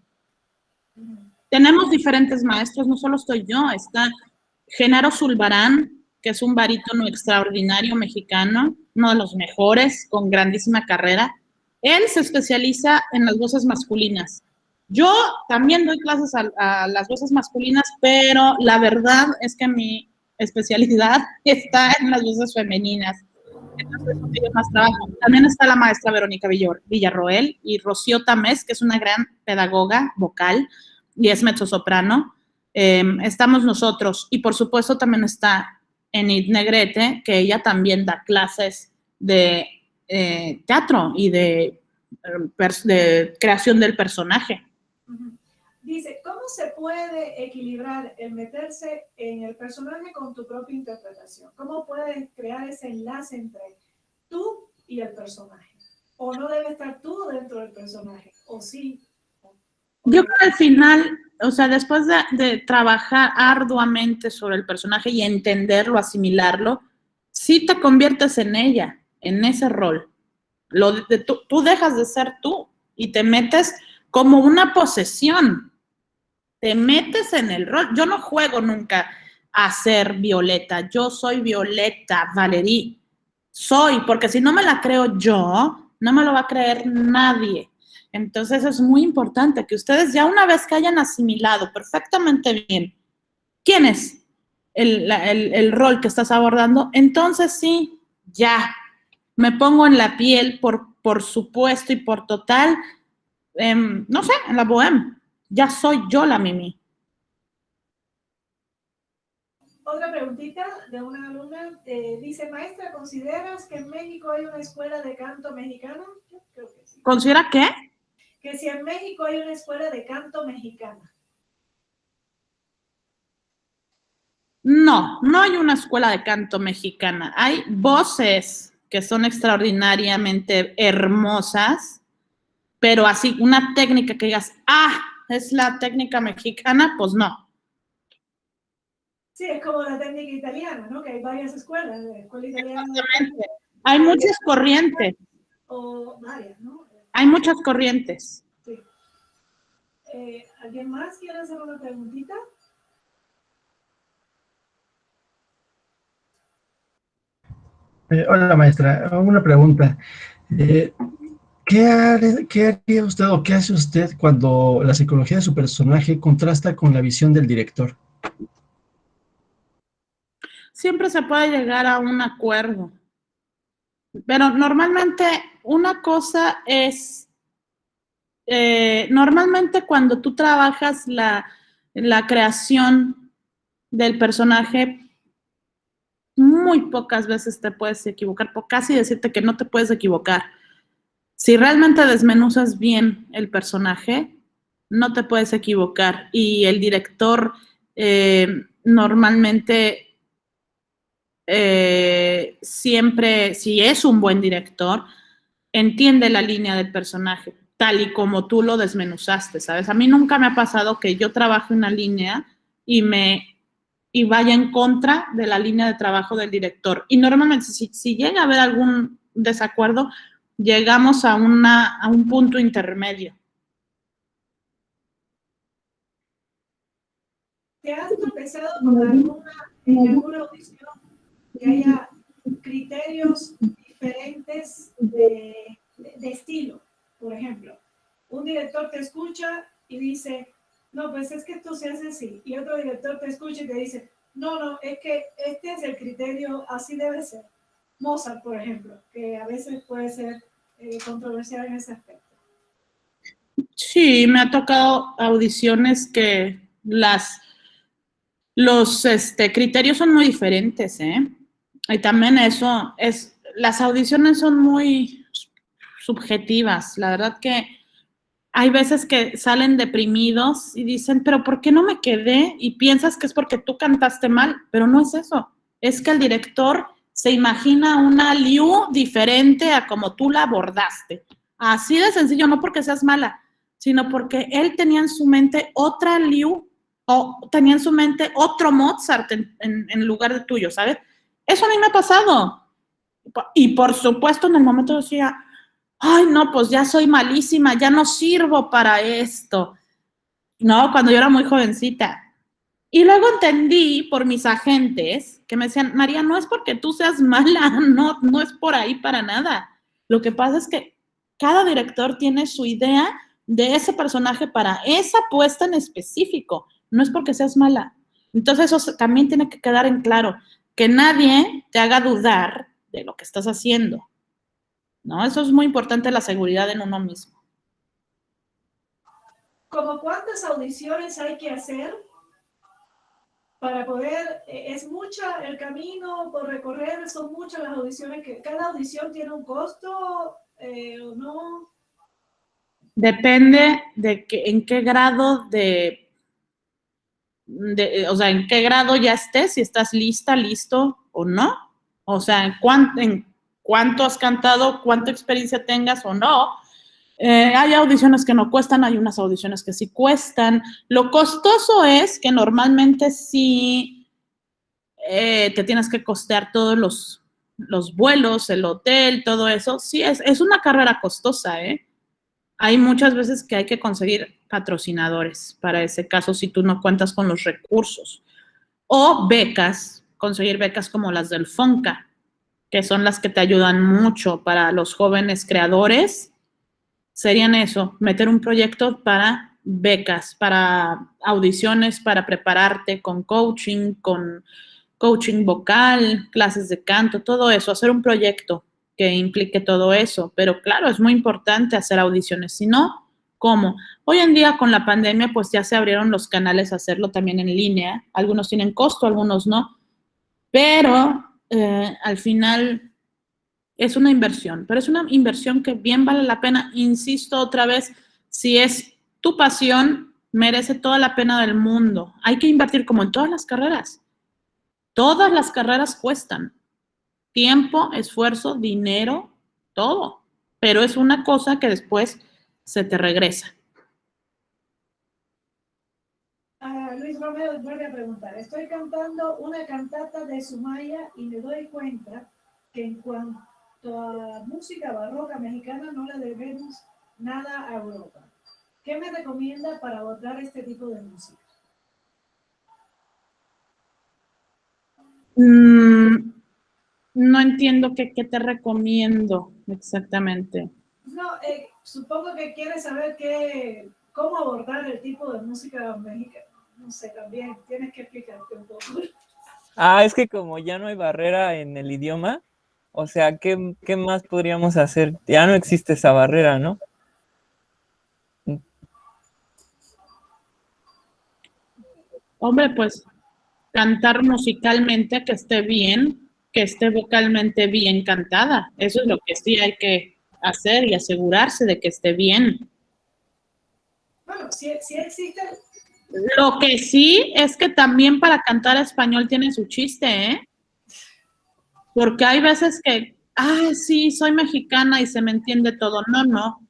Tenemos diferentes maestros, no solo estoy yo, está Genaro Zulbarán, que es un barítono extraordinario mexicano, uno de los mejores, con grandísima carrera. Él se especializa en las voces masculinas. Yo también doy clases a las voces masculinas, pero la verdad es que mi especialidad está en las voces femeninas. Entonces, yo más trabajo. También está la maestra Verónica Villarroel y Rocío Tamés, que es una gran pedagoga vocal y es mezzosoprano. Estamos nosotros y por supuesto también está Enid Negrete, que ella también da clases de teatro y de creación del personaje. Dice, ¿cómo se puede equilibrar el meterse en el personaje con tu propia interpretación? ¿Cómo puedes crear ese enlace entre tú y el personaje? ¿O no debe estar tú dentro del personaje? ¿O sí? Yo creo que al final, o sea, después de trabajar arduamente sobre el personaje y entenderlo, asimilarlo, sí te conviertes en ella, en ese rol. Tú dejas de ser tú y te metes como una posesión. Te metes en el rol. Yo no juego nunca a ser Violeta. Yo soy Violeta Valerí. Soy, porque si no me la creo yo, no me lo va a creer nadie. Entonces es muy importante que ustedes ya una vez que hayan asimilado perfectamente bien quién es el rol que estás abordando, entonces sí, ya me pongo en la piel por supuesto y por total, no sé, en la bohème. Ya soy yo la Mimi. Otra preguntita de una alumna. Dice, maestra, ¿consideras que en México hay una escuela de canto mexicana? Yo creo que sí. ¿Considera qué? Que si en México hay una escuela de canto mexicana. No, no hay una escuela de canto mexicana. Hay voces que son extraordinariamente hermosas, pero así una técnica que digas, ah, es la técnica mexicana, pues no. Sí, es como la técnica italiana, ¿no? Que hay varias escuelas, la escuela italiana. Exactamente. Hay muchas corrientes. O varias, ¿no? Hay muchas corrientes. Sí. ¿Alguien más quiere hacer una preguntita? Hola maestra, una pregunta. Eh, qué haría usted o qué hace usted cuando la psicología de su personaje contrasta con la visión del director? Siempre se puede llegar a un acuerdo, pero normalmente una cosa es, normalmente cuando tú trabajas la creación del personaje, muy pocas veces te puedes equivocar, por casi decirte que no te puedes equivocar. Si realmente desmenuzas bien el personaje, no te puedes equivocar. Y el director normalmente siempre, si es un buen director, entiende la línea del personaje, tal y como tú lo desmenuzaste, ¿sabes? A mí nunca me ha pasado que yo trabaje una línea y vaya en contra de la línea de trabajo del director. Y normalmente, si llega a haber algún desacuerdo, llegamos a un punto intermedio. ¿Te has tropezado con en alguna audición que haya criterios diferentes de estilo? Por ejemplo, un director te escucha y dice, no, pues es que esto se hace así. Y otro director te escucha y te dice, no, es que este es el criterio, así debe ser. Mozart, por ejemplo, que a veces puede ser controversial en ese aspecto. Sí, me ha tocado audiciones que los criterios son muy diferentes, ¿eh? Y también eso es, las audiciones son muy subjetivas. La verdad que hay veces que salen deprimidos y dicen, pero ¿por qué no me quedé? Y piensas que es porque tú cantaste mal, pero no es eso. Es que el director se imagina una Liu diferente a como tú la abordaste. Así de sencillo, no porque seas mala, sino porque él tenía en su mente otra Liu o tenía en su mente otro Mozart en lugar de tuyo, ¿sabes? Eso a mí me ha pasado. Y por supuesto, en el momento decía, ay, no, pues ya soy malísima, ya no sirvo para esto. No, cuando yo era muy jovencita. Y luego entendí por mis agentes que me decían, María, no es porque tú seas mala, no es por ahí para nada. Lo que pasa es que cada director tiene su idea de ese personaje para esa puesta en específico. No es porque seas mala. Entonces eso también tiene que quedar en claro, que nadie te haga dudar de lo que estás haciendo, ¿no? Eso es muy importante, la seguridad en uno mismo. ¿Cómo cuántas audiciones hay que hacer para poder, es mucha el camino por recorrer, son muchas las audiciones, que cada audición tiene un costo o no? Depende de en qué grado o sea, en qué grado ya estés, si estás lista, listo o no. O sea, en cuánto has cantado, cuánta experiencia tengas o no. Hay audiciones que no cuestan, hay unas audiciones que sí cuestan. Lo costoso es que normalmente sí te tienes que costear todos los vuelos, el hotel, todo eso. Sí, es una carrera costosa, ¿eh? Hay muchas veces que hay que conseguir patrocinadores para ese caso si tú no cuentas con los recursos. O becas, conseguir becas como las del FONCA, que son las que te ayudan mucho para los jóvenes creadores. Serían eso, meter un proyecto para becas, para audiciones, para prepararte con coaching vocal, clases de canto, todo eso, hacer un proyecto que implique todo eso. Pero claro, es muy importante hacer audiciones, si no, cómo. Hoy en día con la pandemia pues ya se abrieron los canales a hacerlo también en línea. Algunos tienen costo, algunos no, pero al final es una inversión, pero es una inversión que bien vale la pena. Insisto otra vez, si es tu pasión, merece toda la pena del mundo. Hay que invertir como en todas las carreras. Todas las carreras cuestan tiempo, esfuerzo, dinero, todo. Pero es una cosa que después se te regresa. Luis Romero vuelve a preguntar, estoy cantando una cantata de Sumaya y me doy cuenta que en cuanto a música barroca mexicana no le debemos nada a Europa. ¿Qué me recomienda para abordar este tipo de música? No entiendo qué te recomiendo exactamente. No, supongo que quieres saber cómo abordar el tipo de música mexicana. No sé, también tienes que explicarte un poco. Es que como ya no hay barrera en el idioma, o sea, ¿qué más podríamos hacer? Ya no existe esa barrera, ¿no? Hombre, pues cantar musicalmente que esté bien, que esté vocalmente bien cantada. Eso es lo que sí hay que hacer y asegurarse de que esté bien. Bueno, sí existe. Lo que sí es que también para cantar español tiene su chiste, ¿eh? Porque hay veces que, sí, soy mexicana y se me entiende todo. No, no.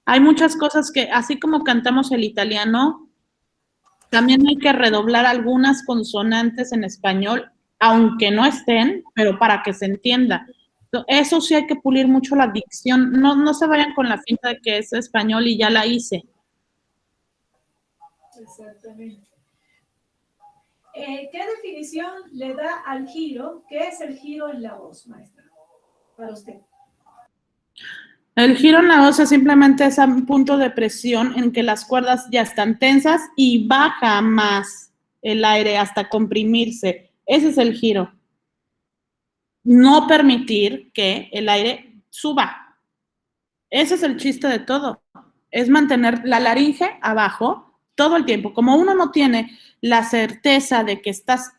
Hay muchas cosas que, así como cantamos el italiano, también hay que redoblar algunas consonantes en español, aunque no estén, pero para que se entienda. Eso sí hay que pulir mucho la dicción. No se vayan con la finta de que es español y ya la hice. Exactamente. ¿Qué definición le da al giro? ¿Qué es el giro en la voz, maestra? Para usted. El giro en la voz es simplemente ese punto de presión en que las cuerdas ya están tensas y baja más el aire hasta comprimirse. Ese es el giro. No permitir que el aire suba. Ese es el chiste de todo. Es mantener la laringe abajo todo el tiempo. Como uno no tiene la certeza de que estás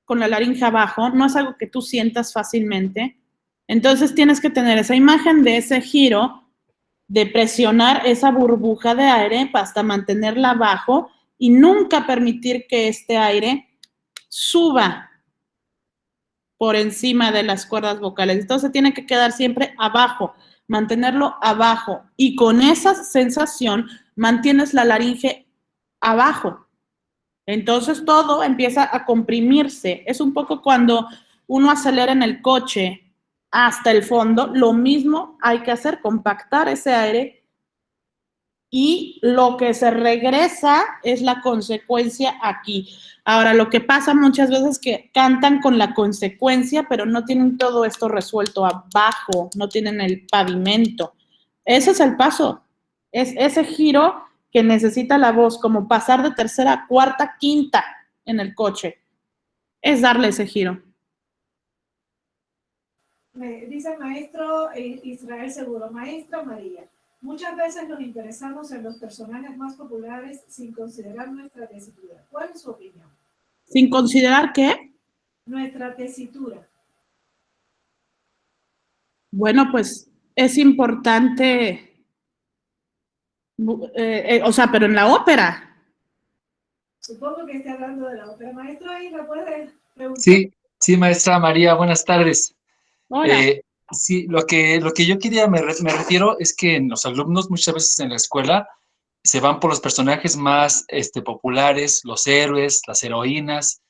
con la laringe abajo, no es algo que tú sientas fácilmente. Entonces tienes que tener esa imagen de ese giro, de presionar esa burbuja de aire hasta mantenerla abajo y nunca permitir que este aire suba por encima de las cuerdas vocales. Entonces tiene que quedar siempre abajo, mantenerlo abajo y con esa sensación mantienes la laringe abajo. Entonces todo empieza a comprimirse. Es un poco cuando uno acelera en el coche hasta el fondo, lo mismo hay que hacer, compactar ese aire y lo que se regresa es la consecuencia aquí. Ahora, lo que pasa muchas veces es que cantan con la consecuencia, pero no tienen todo esto resuelto abajo, no tienen el pavimento. Ese es el paso, es ese giro que necesita la voz, como pasar de tercera a cuarta, quinta en el coche. Es darle ese giro. Dice el maestro Israel Seguro, maestra María, muchas veces nos interesamos en los personajes más populares sin considerar nuestra tesitura. ¿Cuál es su opinión? ¿Sin considerar qué? Nuestra tesitura. Bueno, pues es importante, pero en la ópera. Supongo que esté hablando de la ópera. Maestro, Isra, ¿puede preguntar? Sí, maestra María, buenas tardes. Hola. Sí, lo que yo quería, me refiero es que los alumnos muchas veces en la escuela se van por los personajes más populares, los héroes, las heroínas,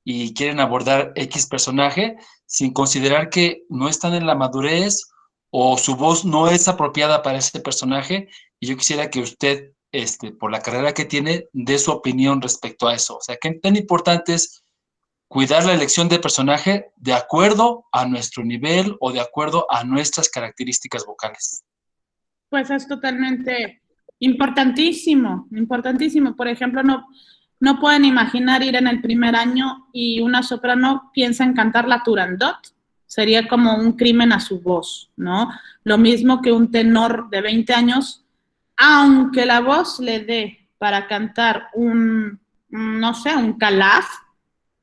y quieren abordar X personaje sin considerar que no están en la madurez o su voz no es apropiada para ese personaje. Y yo quisiera que usted, por la carrera que tiene, dé su opinión respecto a eso. O sea, ¿qué tan importante es cuidar la elección de personaje de acuerdo a nuestro nivel o de acuerdo a nuestras características vocales? Pues es totalmente importantísimo, importantísimo. Por ejemplo, no pueden imaginar ir en el primer año y una soprano piensa en cantar la Turandot. Sería como un crimen a su voz, ¿no? Lo mismo que un tenor de 20 años aunque la voz le dé para cantar no sé, un calaf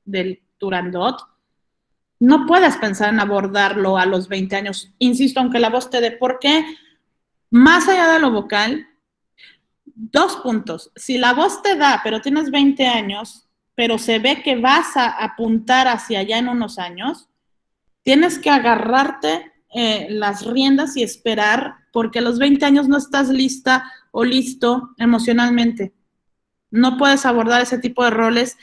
del Turandot, no puedes pensar en abordarlo a los 20 años, insisto, aunque la voz te dé, porque más allá de lo vocal, 2 puntos. Si la voz te da, pero tienes 20 años, pero se ve que vas a apuntar hacia allá en unos años, tienes que agarrarte las riendas y esperar, porque a los 20 años no estás lista o listo emocionalmente. No puedes abordar ese tipo de roles,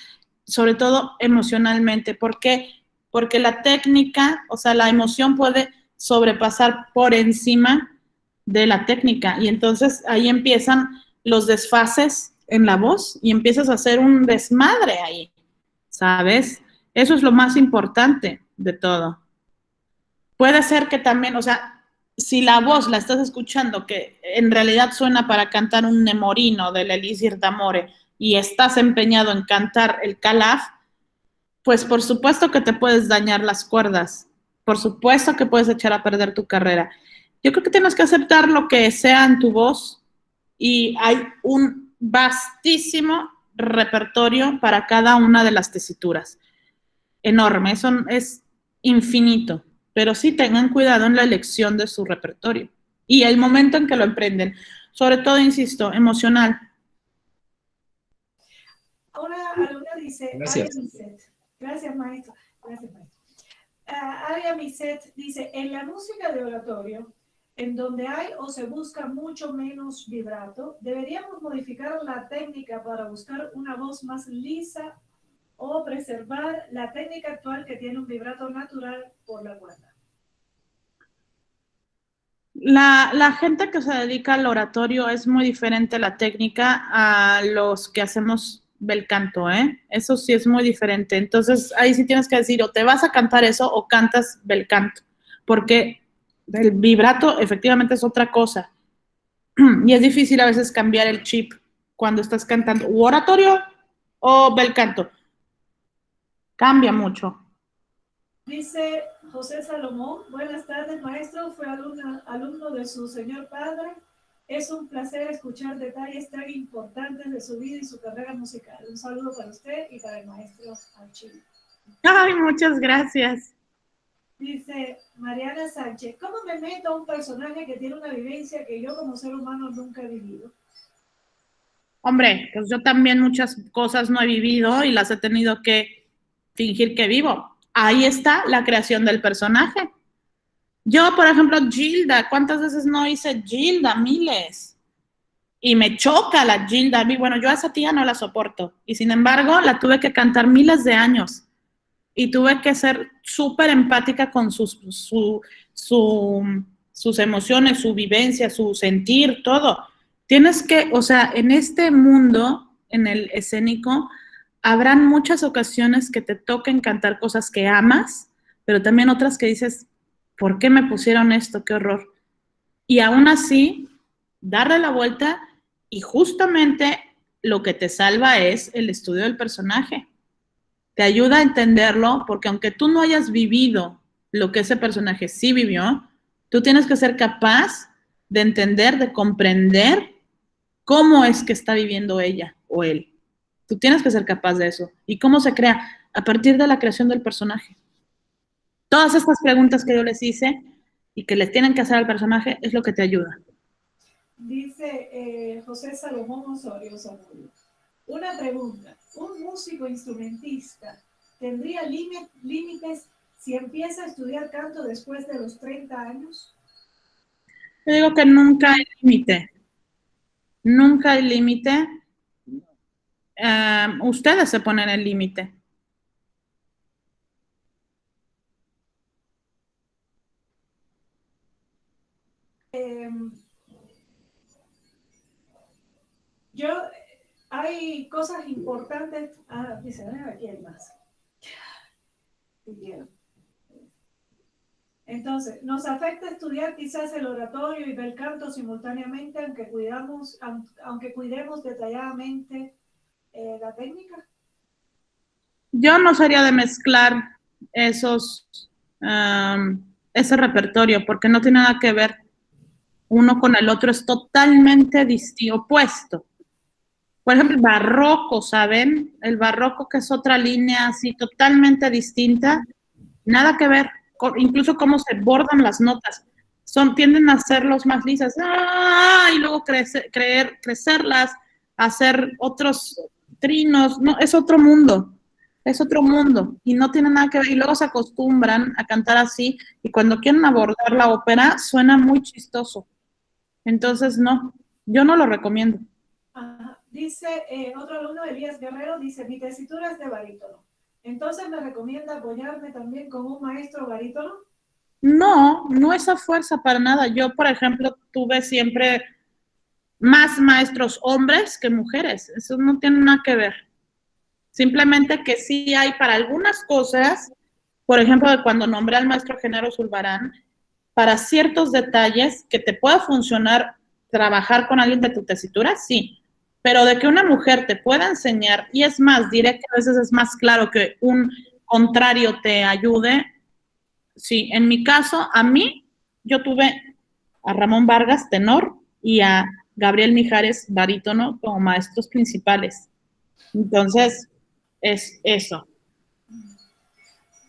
sobre todo emocionalmente. ¿Por qué? Porque la técnica, o sea, la emoción puede sobrepasar por encima de la técnica y entonces ahí empiezan los desfases en la voz y empiezas a hacer un desmadre ahí, ¿sabes? Eso es lo más importante de todo. Puede ser que también, o sea, si la voz la estás escuchando, que en realidad suena para cantar un Nemorino del Elísir d'Amore y estás empeñado en cantar el Calaf, pues por supuesto que te puedes dañar las cuerdas, por supuesto que puedes echar a perder tu carrera. Yo creo que tienes que aceptar lo que sea en tu voz y hay un vastísimo repertorio para cada una de las tesituras. Enorme, eso es infinito, pero sí tengan cuidado en la elección de su repertorio y el momento en que lo emprenden, sobre todo, insisto, emocional. Una alumna dice, Gracias. Aria Miset, gracias maestro, gracias maestro. Aria Miset dice, en la música de oratorio, en donde hay o se busca mucho menos vibrato, deberíamos modificar la técnica para buscar una voz más lisa o preservar la técnica actual que tiene un vibrato natural por la cuerda. La gente que se dedica al oratorio es muy diferente la técnica a los que hacemos bel canto, ¿eh? Eso sí es muy diferente. Entonces, ahí sí tienes que decir, o te vas a cantar eso o cantas bel canto, porque el vibrato efectivamente es otra cosa. Y es difícil a veces cambiar el chip cuando estás cantando o oratorio o bel canto. Cambia mucho. Dice José Salomón, buenas tardes maestro, fue alumno de su señor padre. Es un placer escuchar detalles tan importantes de su vida y su carrera musical. Un saludo para usted y para el maestro Archil. Ay, muchas gracias. Dice Mariana Sánchez, ¿cómo me meto a un personaje que tiene una vivencia que yo como ser humano nunca he vivido? Hombre, pues yo también muchas cosas no he vivido y las he tenido que fingir que vivo. Ahí está la creación del personaje. Yo, por ejemplo, Gilda, ¿cuántas veces no hice Gilda? Miles. Y me choca la Gilda. Bueno, yo a esa tía no la soporto. Y sin embargo, la tuve que cantar miles de años. Y tuve que ser súper empática con sus emociones, su vivencia, su sentir, todo. Tienes que, o sea, en este mundo, en el escénico, habrán muchas ocasiones que te toquen cantar cosas que amas, pero también otras que dices, ¿por qué me pusieron esto? ¡Qué horror! Y aún así, darle la vuelta y justamente lo que te salva es el estudio del personaje. Te ayuda a entenderlo porque aunque tú no hayas vivido lo que ese personaje sí vivió, tú tienes que ser capaz de entender, de comprender cómo es que está viviendo ella o él. Tú tienes que ser capaz de eso. ¿Y cómo se crea? A partir de la creación del personaje. Todas estas preguntas que yo les hice y que les tienen que hacer al personaje es lo que te ayuda. Dice José Salomón Osorio Zamudio. Una pregunta, ¿un músico instrumentista tendría límites si empieza a estudiar canto después de los 30 años? Yo digo que nunca hay límite. Nunca hay límite. Ustedes se ponen el límite. Hay cosas importantes. Dice, aquí hay más. Entonces, ¿nos afecta estudiar quizás el oratorio y bel canto simultáneamente, aunque cuidemos detalladamente la técnica? Yo no sería de mezclar ese repertorio porque no tiene nada que ver. uno con el otro es totalmente opuesto. Por ejemplo, el barroco, ¿saben? El barroco, que es otra línea así totalmente distinta, nada que ver, incluso cómo se bordan las notas. Tienden a hacerlos más lisas, y luego crecerlas, hacer otros trinos, no, es otro mundo, y no tiene nada que ver, y luego se acostumbran a cantar así, y cuando quieren abordar la ópera, suena muy chistoso. Entonces, no, yo no lo recomiendo. Ajá. Dice otro alumno, Elías Guerrero, dice, mi tesitura es de barítono. Entonces, ¿me recomienda apoyarme también con un maestro barítono? No, no es a fuerza para nada. Yo, por ejemplo, tuve siempre más maestros hombres que mujeres. Eso no tiene nada que ver. Simplemente que sí hay para algunas cosas, por ejemplo, cuando nombré al maestro Genaro Zulbarán, para ciertos detalles que te pueda funcionar trabajar con alguien de tu tesitura, sí. Pero de que una mujer te pueda enseñar, y es más, diré que a veces es más claro que un contrario te ayude. Sí, en mi caso, yo tuve a Ramón Vargas, tenor, y a Gabriel Mijares, barítono, como maestros principales. Entonces, es eso.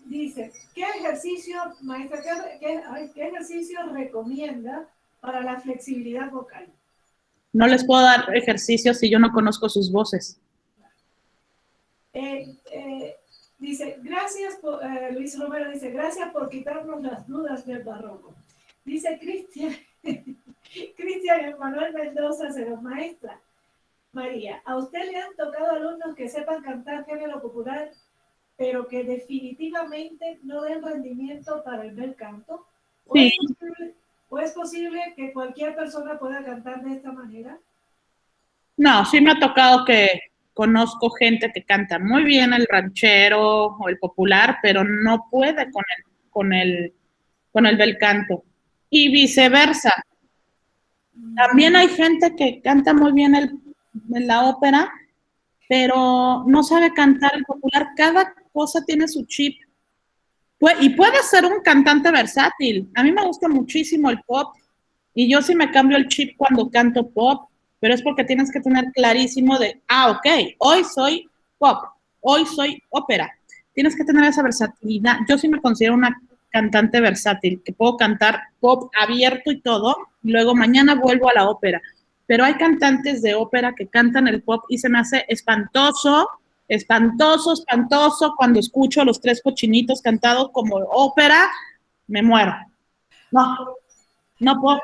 Dice, ¿qué ejercicio, maestra, qué ejercicio recomienda para la flexibilidad vocal? No les puedo dar ejercicios si yo no conozco sus voces. Dice, gracias, Luis Romero dice, gracias por quitarnos las dudas del barroco. Dice Cristian Emanuel Mendoza, maestra María, ¿a usted le han tocado alumnos que sepan cantar género popular, pero que definitivamente no den rendimiento para el bel canto? Sí. ¿O es posible que cualquier persona pueda cantar de esta manera? No, sí me ha tocado que conozco gente que canta muy bien el ranchero o el popular, pero no puede con el bel canto. Y viceversa. También hay gente que canta muy bien en la ópera, pero no sabe cantar el popular. Cada cosa tiene su chip. Y puede ser un cantante versátil. A mí me gusta muchísimo el pop y yo sí me cambio el chip cuando canto pop, pero es porque tienes que tener clarísimo ok, hoy soy pop, hoy soy ópera. Tienes que tener esa versatilidad. Yo sí me considero una cantante versátil, que puedo cantar pop abierto y todo, y luego mañana vuelvo a la ópera. Pero hay cantantes de ópera que cantan el pop y se me hace espantoso, espantoso. Cuando escucho a los Tres Cochinitos cantados como ópera, me muero. No puedo.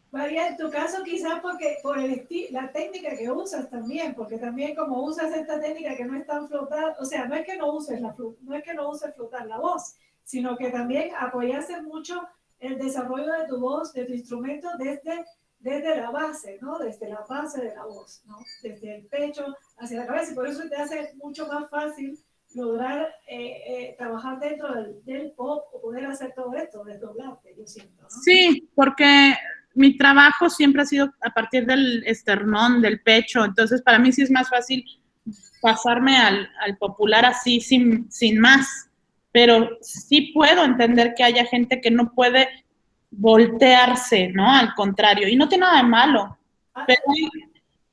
María, en tu caso quizás porque por la técnica que usas también, porque también como usas esta técnica que no es tan flotada, o sea, no es que no uses flotar la voz, sino que también apoyaste mucho el desarrollo de tu voz, de tu instrumento desde la base, ¿no? Desde la base de la voz, ¿no? Desde el pecho hacia la cabeza, y por eso te hace mucho más fácil lograr trabajar dentro del pop o poder hacer todo esto, desdoblarte, yo siento, ¿no? Sí, porque mi trabajo siempre ha sido a partir del esternón, del pecho, entonces para mí sí es más fácil pasarme al popular así sin más, pero sí puedo entender que haya gente que no puede voltearse, ¿no? Al contrario, y no tiene nada de malo, pero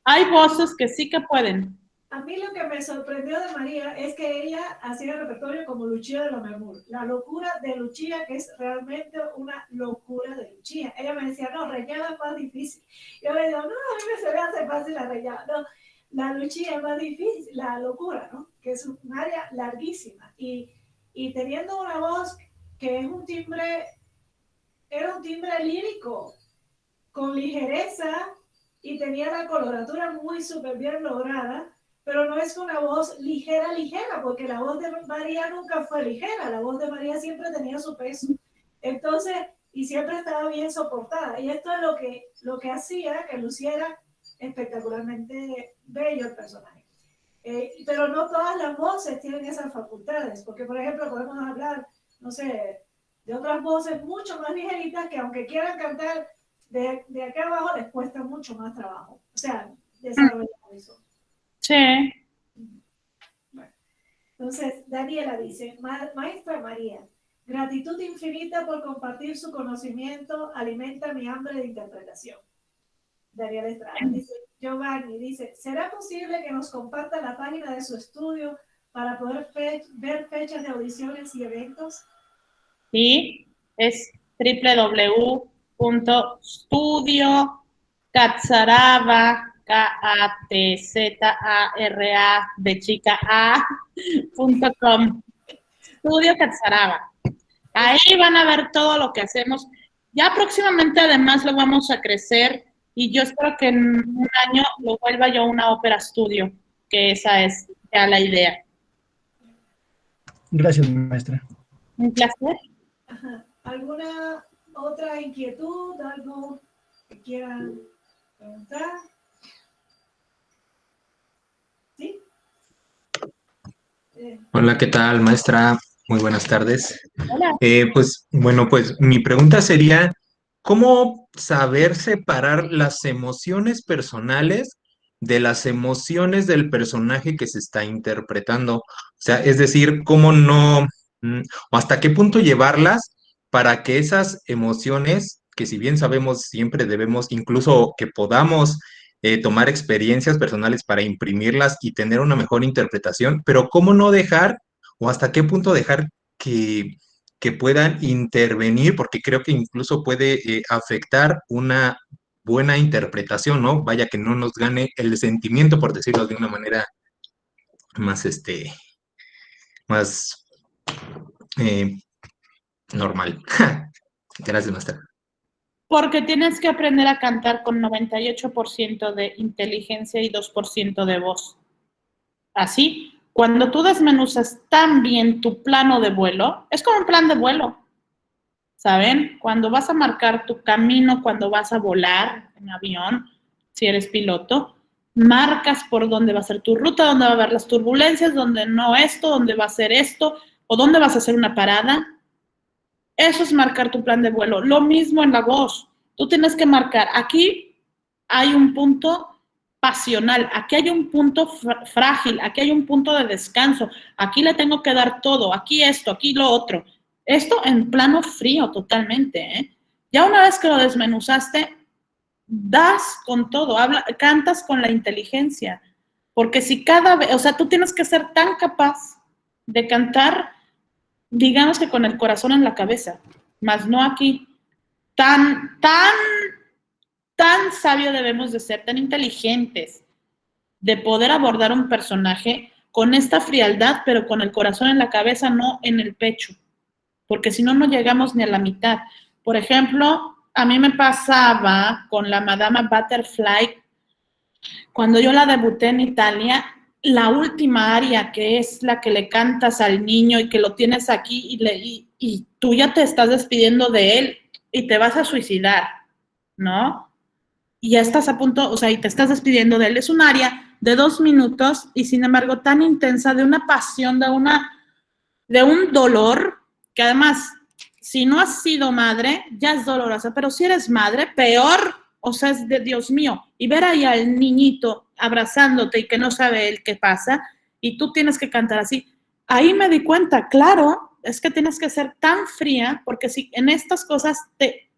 hay voces que sí que pueden. A mí lo que me sorprendió de María es que ella hacía repertorio como Lucia de Lammermoor, la locura de Lucia, que es realmente una locura de Lucia. Ella me decía, no, Rayada es más difícil. Yo le digo, no, a mí se me hace fácil la Rayada. No, la Lucia es más difícil, la locura, ¿no? Que es un área larguísima. Y teniendo una voz que es era un timbre lírico, con ligereza, y tenía la coloratura muy súper bien lograda, pero no es una voz ligera, porque la voz de María nunca fue ligera, la voz de María siempre tenía su peso. Entonces, y siempre estaba bien soportada. Y esto es lo que hacía que luciera espectacularmente bello el personaje. Pero no todas las voces tienen esas facultades, porque por ejemplo podemos hablar, no sé, de otras voces mucho más ligeritas que aunque quieran cantar de acá abajo les cuesta mucho más trabajo. O sea, desarrollar eso. Sí. Bueno, entonces, Daniela dice, maestra María, Gratitud infinita por compartir su conocimiento, alimenta mi hambre de interpretación. Daniel Estrada dice, Giovanni dice, ¿será posible que nos comparta la página de su estudio para poder ver fechas de audiciones y eventos? Sí, es www.studiocatzarava, KATZARA.com. Estudio Catzarava. Ahí van a ver todo lo que hacemos. Ya próximamente además lo vamos a crecer y yo espero que en un año lo vuelva yo una ópera estudio, que esa es ya la idea. Gracias, maestra. Un placer. Ajá. ¿Alguna otra inquietud, algo que quieran preguntar? ¿Sí? Hola, ¿qué tal, maestra? Muy buenas tardes. Hola. Pues bueno, pues mi pregunta sería, ¿cómo saber separar las emociones personales de las emociones del personaje que se está interpretando? O sea, es decir, ¿cómo no, o hasta qué punto llevarlas para que esas emociones, que si bien sabemos siempre debemos, incluso que podamos tomar experiencias personales para imprimirlas y tener una mejor interpretación, pero cómo no dejar o hasta qué punto dejar que puedan intervenir, porque creo que incluso puede afectar una buena interpretación, ¿no? Vaya que no nos gane el sentimiento, por decirlo de una manera más, más eh, normal. Gracias, maestra. Porque tienes que aprender a cantar con 98% de inteligencia y 2% de voz. Así, cuando tú desmenuzas tan bien tu plano de vuelo, es como un plan de vuelo, ¿saben? Cuando vas a marcar tu camino, cuando vas a volar en avión, si eres piloto, marcas por dónde va a ser tu ruta, dónde va a haber las turbulencias, dónde no esto, dónde va a ser esto, o dónde vas a hacer una parada. Eso es marcar tu plan de vuelo. Lo mismo en la voz. Tú tienes que marcar, aquí hay un punto pasional, aquí hay un punto frágil, aquí hay un punto de descanso, aquí le tengo que dar todo, aquí esto, aquí lo otro. Esto en plano frío totalmente, ¿eh? Ya una vez que lo desmenuzaste, das con todo, cantas con la inteligencia, porque si cada vez, o sea, tú tienes que ser tan capaz de cantar, digamos que con el corazón en la cabeza, más no aquí. Tan sabio debemos de ser, tan inteligentes, de poder abordar un personaje con esta frialdad, pero con el corazón en la cabeza, no en el pecho, porque si no, no llegamos ni a la mitad. Por ejemplo, a mí me pasaba con la Madama Butterfly, cuando yo la debuté en Italia, la última aria, que es la que le cantas al niño y que lo tienes aquí y tú ya te estás despidiendo de él y te vas a suicidar, ¿no? Y ya estás a punto, o sea, y te estás despidiendo de él. Es un aria de 2 minutos y sin embargo tan intensa, de una pasión, de un dolor, que además, si no has sido madre, ya es dolorosa, pero si eres madre, peor, o sea, es de Dios mío. Y ver ahí al niñito abrazándote y que no sabe él qué pasa, y tú tienes que cantar así. Ahí me di cuenta, claro, es que tienes que ser tan fría, porque si en estas cosas te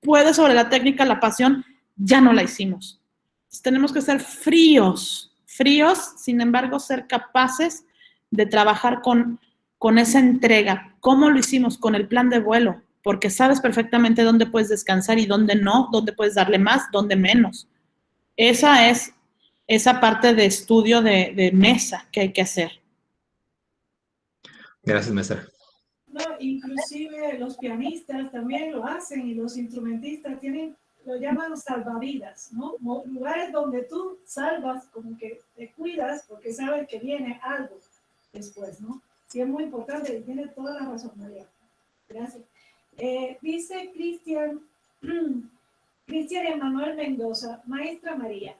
puedes sobre la técnica, la pasión, ya no la hicimos. Entonces, tenemos que ser fríos, sin embargo, ser capaces de trabajar con esa entrega. ¿Cómo lo hicimos? Con el plan de vuelo, porque sabes perfectamente dónde puedes descansar y dónde no, dónde puedes darle más, dónde menos. Esa es esa parte de estudio de mesa que hay que hacer. Gracias, maestra. No, inclusive los pianistas también lo hacen y los instrumentistas lo llaman salvavidas, ¿no? Lugares donde tú salvas, como que te cuidas porque sabes que viene algo después, ¿no? Sí, es muy importante y tiene toda la razón, María. Gracias. Dice Cristian Emanuel Mendoza, maestra María,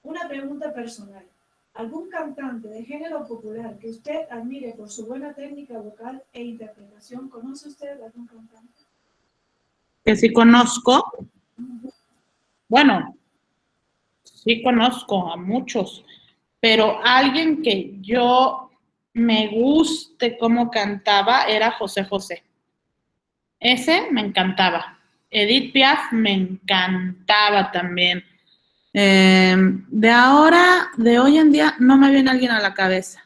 una pregunta personal. ¿Algún cantante de género popular que usted admire por su buena técnica vocal e interpretación? ¿Conoce usted algún cantante? Que sí conozco. Bueno, sí conozco a muchos, pero alguien que yo me guste cómo cantaba era José José. Ese me encantaba. Edith Piaf me encantaba también. De ahora, de hoy en día, no me viene alguien a la cabeza.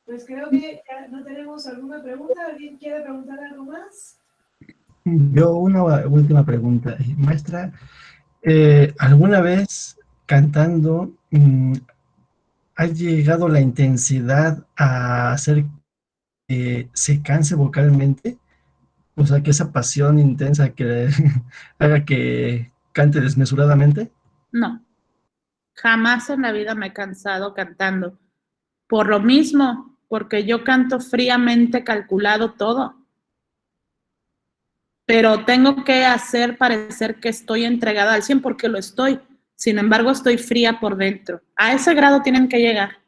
Pues creo que ya no tenemos alguna pregunta. ¿Alguien quiere preguntar algo más? Yo una última pregunta. Maestra, ¿alguna vez cantando ha llegado la intensidad a hacer que se canse vocalmente? O sea, que esa pasión intensa que haga que cante desmesuradamente. No, jamás en la vida me he cansado cantando. Por lo mismo, porque yo canto fríamente calculado todo. Pero tengo que hacer parecer que estoy entregada al 100 porque lo estoy. Sin embargo, estoy fría por dentro. A ese grado tienen que llegar.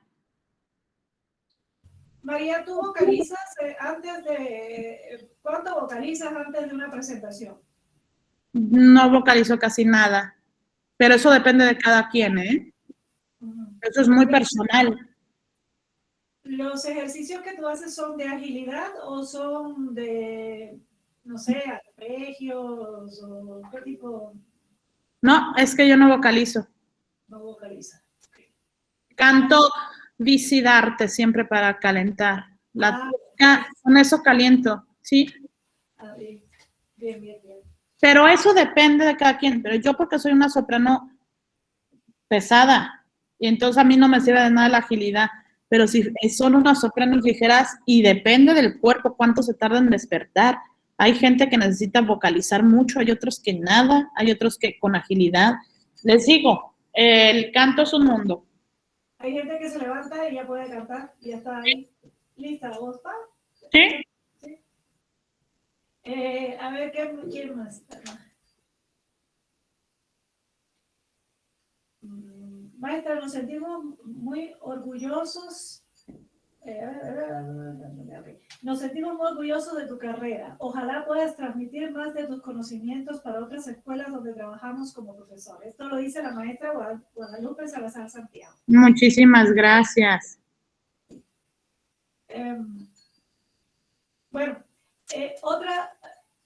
María, ¿tú vocalizas antes de... ¿Cuánto vocalizas antes de una presentación? No vocalizo casi nada, pero eso depende de cada quien, ¿eh? Eso es muy personal. ¿Los ejercicios que tú haces son de agilidad o son de, no sé, arpegios o qué tipo? No, es que yo no vocalizo. No vocaliza. Canto Visidarte siempre para calentar. Con eso caliento, ¿sí? Bien, bien, bien, bien. Pero eso depende de cada quien. Pero yo porque soy una soprano pesada y entonces a mí no me sirve de nada la agilidad. Pero si son unas sopranos ligeras y depende del cuerpo cuánto se tarda en despertar. Hay gente que necesita vocalizar mucho, hay otros que nada, hay otros que con agilidad. Les digo, el canto es un mundo. Hay gente que se levanta y ya puede cantar, ya está ahí, lista la voz. ¿Sí? Sí. A ver, ¿quién más? Maestra, nos sentimos muy orgullosos. Nos sentimos muy orgullosos de tu carrera. Ojalá puedas transmitir más de tus conocimientos para otras escuelas donde trabajamos como profesor. Esto lo dice la maestra Guadalupe Salazar Santiago. Muchísimas gracias. Bueno,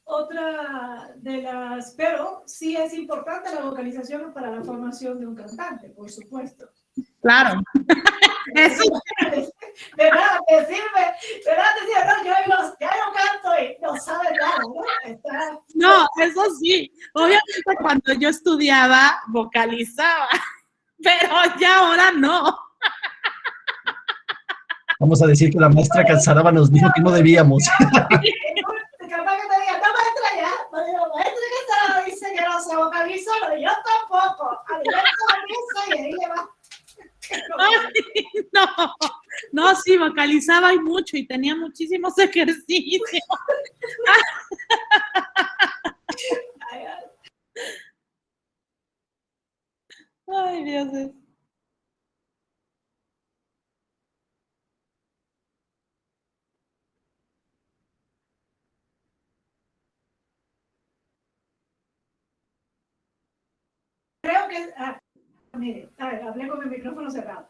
otra de las, pero sí es importante la vocalización para la formación de un cantante, por supuesto. Claro. Eso. De nada te sirve, no, ya no canto y no sabe nada, ¿no? No, eso sí. Obviamente cuando yo estudiaba, vocalizaba, pero ya ahora no. Vamos a decir que la maestra Cansaraba nos dijo que no debíamos. Capaz que te diga, no, maestra, ya. La maestra Cansaraba dice que no se vocaliza, pero yo tampoco. Y ahí le va. Ay, no, sí, vocalizaba y mucho y tenía muchísimos ejercicios. Ay, Dios. Creo que, mire, a ver, hablé con el micrófono cerrado.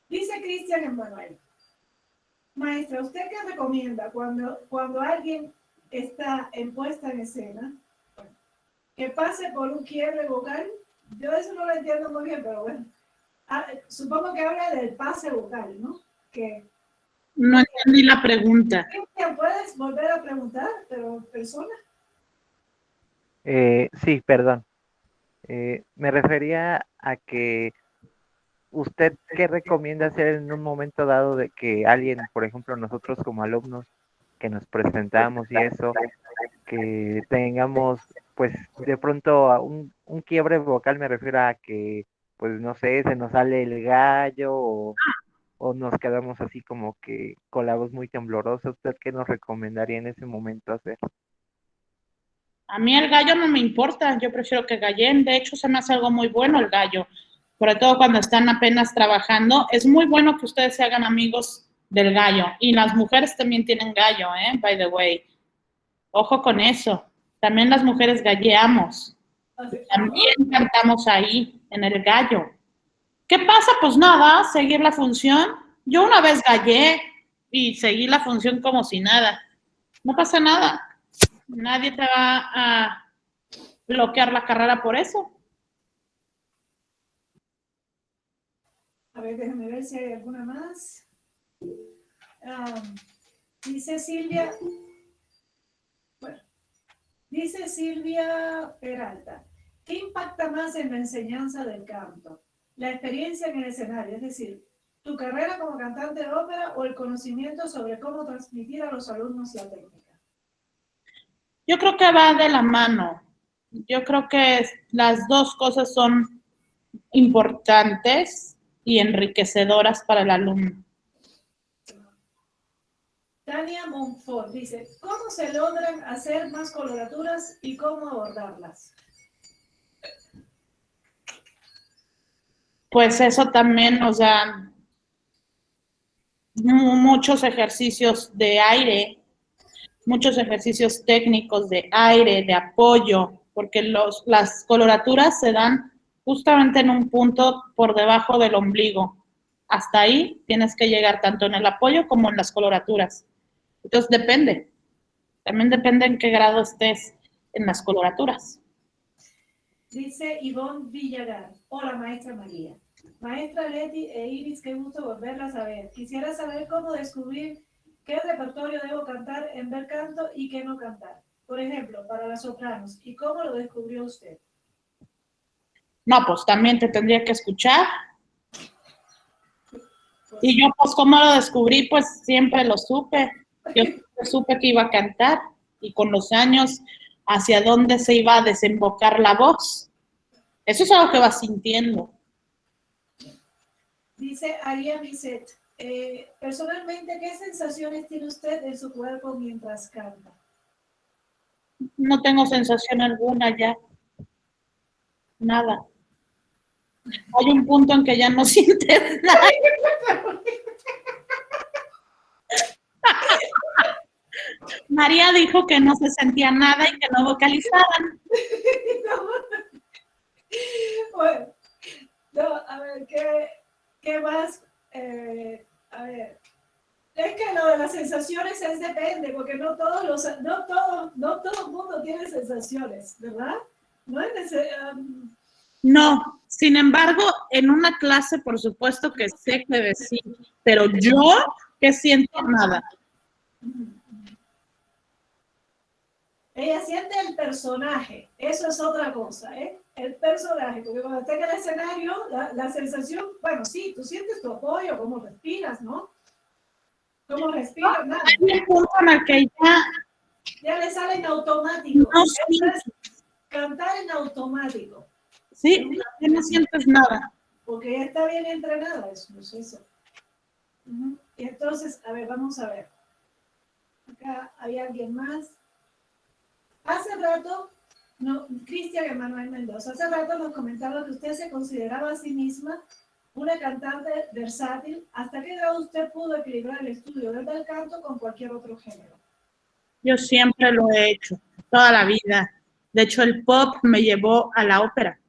Dice Cristian Emmanuel, maestra, ¿usted qué recomienda cuando alguien está en puesta en escena, que pase por un quiebre vocal? Yo eso no lo entiendo muy bien, pero bueno. Supongo que habla del pase vocal, ¿no? No entendí la pregunta. ¿Puedes volver a preguntar, pero persona? Sí, perdón. Me refería a que ¿usted qué recomienda hacer en un momento dado de que alguien, por ejemplo, nosotros como alumnos que nos presentamos y eso, que tengamos, pues, de pronto un quiebre vocal? Me refiero a que, pues, no sé, se nos sale el gallo o nos quedamos así como que con la voz muy temblorosa. ¿Usted qué nos recomendaría en ese momento hacer? A mí el gallo no me importa, yo prefiero que gallen. De hecho, se me hace algo muy bueno el gallo, sobre todo cuando están apenas trabajando. Es muy bueno que ustedes se hagan amigos del gallo. Y las mujeres también tienen gallo, by the way. Ojo con eso. También las mujeres galleamos. También cantamos ahí, en el gallo. ¿Qué pasa? Pues nada, seguir la función. Yo una vez gallé y seguí la función como si nada. No pasa nada. Nadie te va a bloquear la carrera por eso. A ver, déjame ver si hay alguna más. Dice Silvia, bueno, dice Silvia Peralta, ¿qué impacta más en la enseñanza del canto? La experiencia en el escenario, es decir, tu carrera como cantante de ópera o el conocimiento sobre cómo transmitir a los alumnos la técnica. Yo creo que va de la mano. Yo creo que las dos cosas son importantes y enriquecedoras para el alumno. Tania Monfort dice, ¿cómo se logran hacer más coloraturas y cómo abordarlas? Pues eso también, o sea, muchos ejercicios de aire, muchos ejercicios técnicos de aire, de apoyo, porque las coloraturas se dan justamente en un punto por debajo del ombligo. Hasta ahí tienes que llegar tanto en el apoyo como en las coloraturas. Entonces depende, también depende en qué grado estés en las coloraturas. Dice Ivonne Villagar, hola maestra María. Maestra Leti e Iris, qué gusto volverlas a ver. Quisiera saber cómo descubrir qué repertorio debo cantar en Bel Canto y qué no cantar. Por ejemplo, para las sopranos. ¿Y cómo lo descubrió usted? No, pues también te tendría que escuchar. Y yo, pues, ¿cómo lo descubrí? Pues siempre lo supe. Yo siempre supe que iba a cantar y con los años hacia dónde se iba a desembocar la voz. Eso es algo que vas sintiendo. Dice Aria Bisset, personalmente, ¿qué sensaciones tiene usted en su cuerpo mientras canta? No tengo sensación alguna ya. Nada. Hay un punto en que ya no sientes nada. María dijo que no se sentía nada y que no vocalizaban. Bueno, no, a ver, ¿qué más? A ver, es que lo de las sensaciones es depende, porque no todo el mundo tiene sensaciones, ¿verdad? No es No, sin embargo, en una clase, por supuesto que sé que decir, pero yo que siento nada. Ella siente el personaje, eso es otra cosa, ¿eh? El personaje, porque cuando está en el escenario, la sensación, bueno, sí, tú sientes tu apoyo, cómo respiras, ¿no? ¿Cómo respiras? Nada. Hay un punto en el que ya le sale en automático. No es cantar en automático. Sí, no sientes nada. Porque ya está bien entrenada, eso no es eso. Y entonces, a ver, vamos a ver. Acá hay alguien más. Hace rato, Cristian Emanuel Mendoza, hace rato nos comentaba que usted se consideraba a sí misma una cantante versátil. ¿Hasta qué grado usted pudo equilibrar el estudio del bel canto con cualquier otro género? Yo siempre lo he hecho, toda la vida. De hecho, el pop me llevó a la ópera.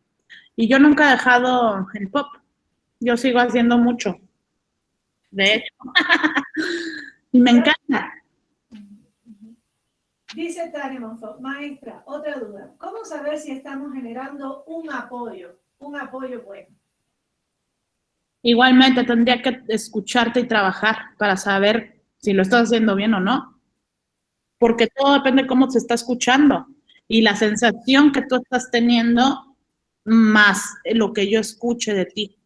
Y yo nunca he dejado el pop. Yo sigo haciendo mucho. De hecho. Y me encanta. Dice Tania Monfort, maestra, otra duda. ¿Cómo saber si estamos generando un apoyo bueno? Igualmente tendría que escucharte y trabajar para saber si lo estás haciendo bien o no. Porque todo depende de cómo se está escuchando y la sensación que tú estás teniendo más lo que yo escuche de ti.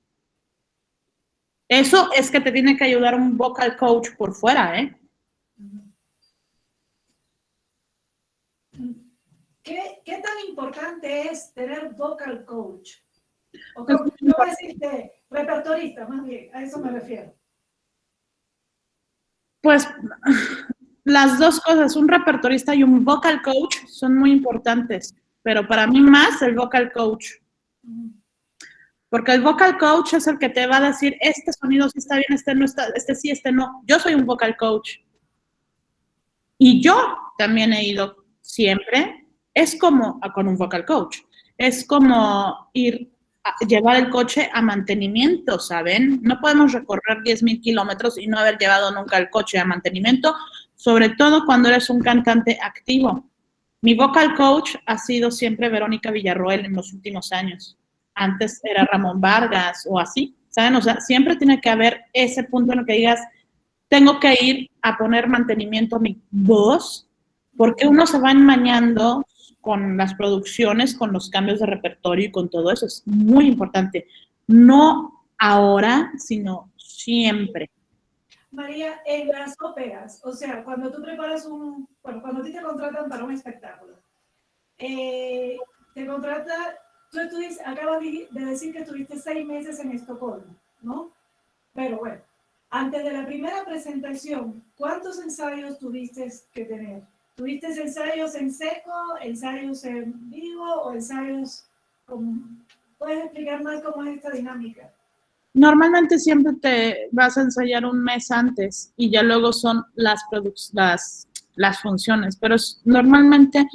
Eso es que te tiene que ayudar un vocal coach por fuera, ¿eh? ¿Qué tan importante es tener vocal coach? O no voy a decirte repertorista, más bien, a eso me refiero. Pues las dos cosas, un repertorista y un vocal coach son muy importantes, pero para mí más el vocal coach. Porque el vocal coach es el que te va a decir, este sonido sí está bien, este no está, este sí, este no. Yo soy un vocal coach. Y yo también he ido siempre, es como con un vocal coach, es como llevar el coche a mantenimiento, ¿saben? No podemos recorrer 10,000 kilómetros y no haber llevado nunca el coche a mantenimiento, sobre todo cuando eres un cantante activo. Mi vocal coach ha sido siempre Verónica Villarroel en los últimos años. Antes era Ramón Vargas o así, ¿saben? O sea, siempre tiene que haber ese punto en el que digas, tengo que ir a poner mantenimiento a mi voz, porque uno se va enmañando con las producciones, con los cambios de repertorio y con todo eso. Es muy importante. No ahora, sino siempre. María, en las óperas, o sea, cuando tú preparas cuando a ti te contratan para un espectáculo, te contrata, tú acabas de decir que estuviste 6 meses en Estocolmo, ¿no? Pero bueno, antes de la primera presentación, ¿cuántos ensayos tuviste que tener? ¿Tuviste ensayos en seco, ensayos en vivo o ensayos con... ¿Puedes explicar más cómo es esta dinámica? Normalmente siempre te vas a ensayar un mes antes y ya luego son las funciones, pero es normalmente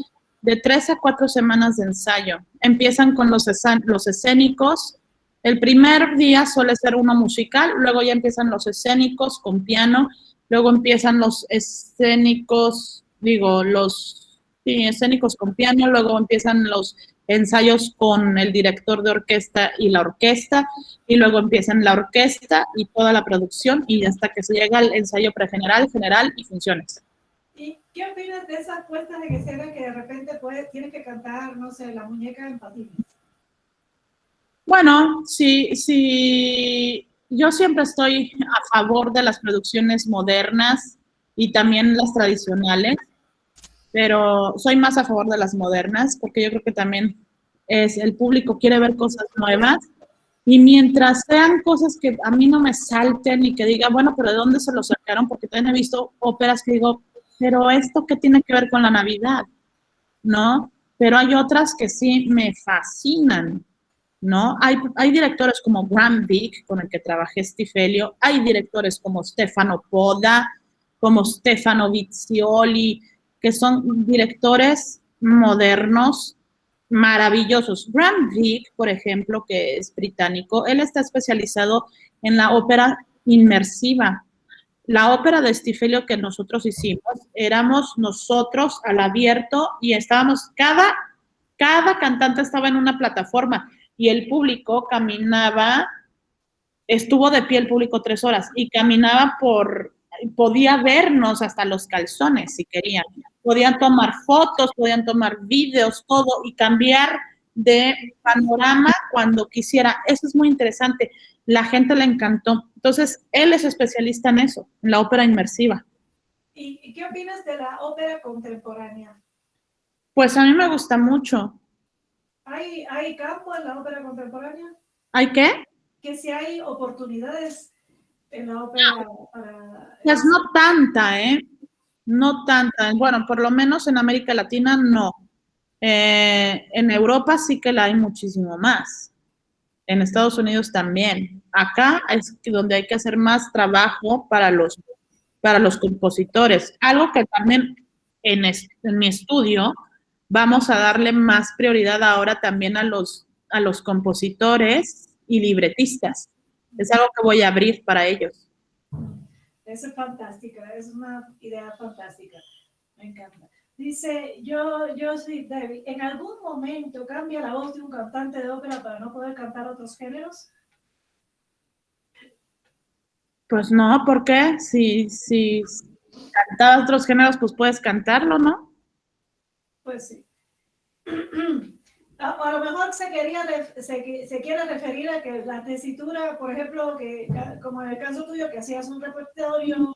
de 3 a 4 semanas de ensayo. Empiezan con los escénicos. El primer día suele ser uno musical, luego ya empiezan los escénicos con piano, luego empiezan los escénicos, escénicos con piano, luego empiezan los ensayos con el director de orquesta y la orquesta, y luego empiezan la orquesta y toda la producción, y hasta que se llega al ensayo pregeneral, general y funciones. ¿Y qué opinas de esas puestas en escena que de repente tienes que cantar, no sé, La muñeca en patines? Bueno, sí, yo siempre estoy a favor de las producciones modernas y también las tradicionales, pero soy más a favor de las modernas porque yo creo que también el público quiere ver cosas nuevas y mientras sean cosas que a mí no me salten y que diga, bueno, pero ¿de dónde se lo sacaron? Porque también he visto óperas que digo, pero ¿esto qué tiene que ver con la Navidad? ¿No? Pero hay otras que sí me fascinan, ¿no? Hay directores como Graham Vick, con el que trabajé Stifelio, hay directores como Stefano Poda, como Stefano Vizzioli, que son directores modernos maravillosos. Graham Vick, por ejemplo, que es británico, él está especializado en la ópera inmersiva. La ópera de Stifelio que nosotros hicimos, éramos nosotros al abierto y estábamos, cada cantante estaba en una plataforma y el público caminaba, estuvo de pie el público 3 horas y caminaba podía vernos hasta los calzones si querían. Podían tomar fotos, podían tomar videos, todo y cambiar de panorama cuando quisiera. Eso es muy interesante. La gente le encantó. Entonces, él es especialista en eso, en la ópera inmersiva. ¿Y qué opinas de la ópera contemporánea? Pues a mí me gusta mucho. ¿Hay campo en la ópera contemporánea? ¿Hay qué? Que si hay oportunidades en la ópera para... Pues no tanta, ¿eh? No tanta. Bueno, por lo menos en América Latina no. En Europa sí que la hay muchísimo más. En Estados Unidos también. Acá es donde hay que hacer más trabajo para los compositores. Algo que también en mi estudio vamos a darle más prioridad ahora también a los compositores y libretistas. Es algo que voy a abrir para ellos. Eso es fantástica, es una idea fantástica. Me encanta. Dice, yo soy Debbie. ¿En algún momento cambia la voz de un cantante de ópera para no poder cantar otros géneros? Pues no, ¿por qué? Si cantabas otros géneros, pues puedes cantarlo, ¿no? Pues sí. A lo mejor se quiere referir a que la tesitura, por ejemplo, que como en el caso tuyo, que hacías un repertorio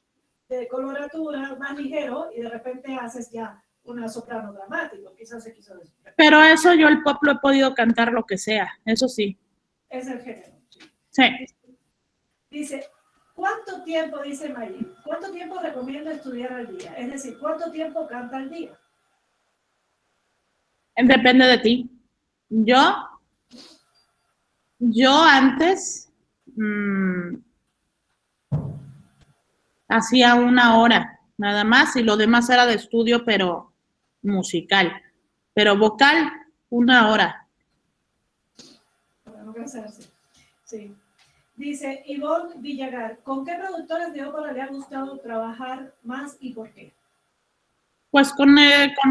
de coloratura más ligero y de repente haces ya una soprano dramático, quizás se quiso decir. Pero eso yo el pop lo he podido cantar lo que sea, eso sí. Es el género. Sí. Dice, ¿cuánto tiempo, dice María, cuánto tiempo recomienda estudiar al día? Es decir, ¿cuánto tiempo canta al día? Depende de ti. Yo antes hacía 1 hora nada más y lo demás era de estudio, pero musical. Pero vocal, 1 hora. casarse. Sí. Dice Ivonne Villagar, ¿con qué productores de ópera le ha gustado trabajar más y por qué? Pues con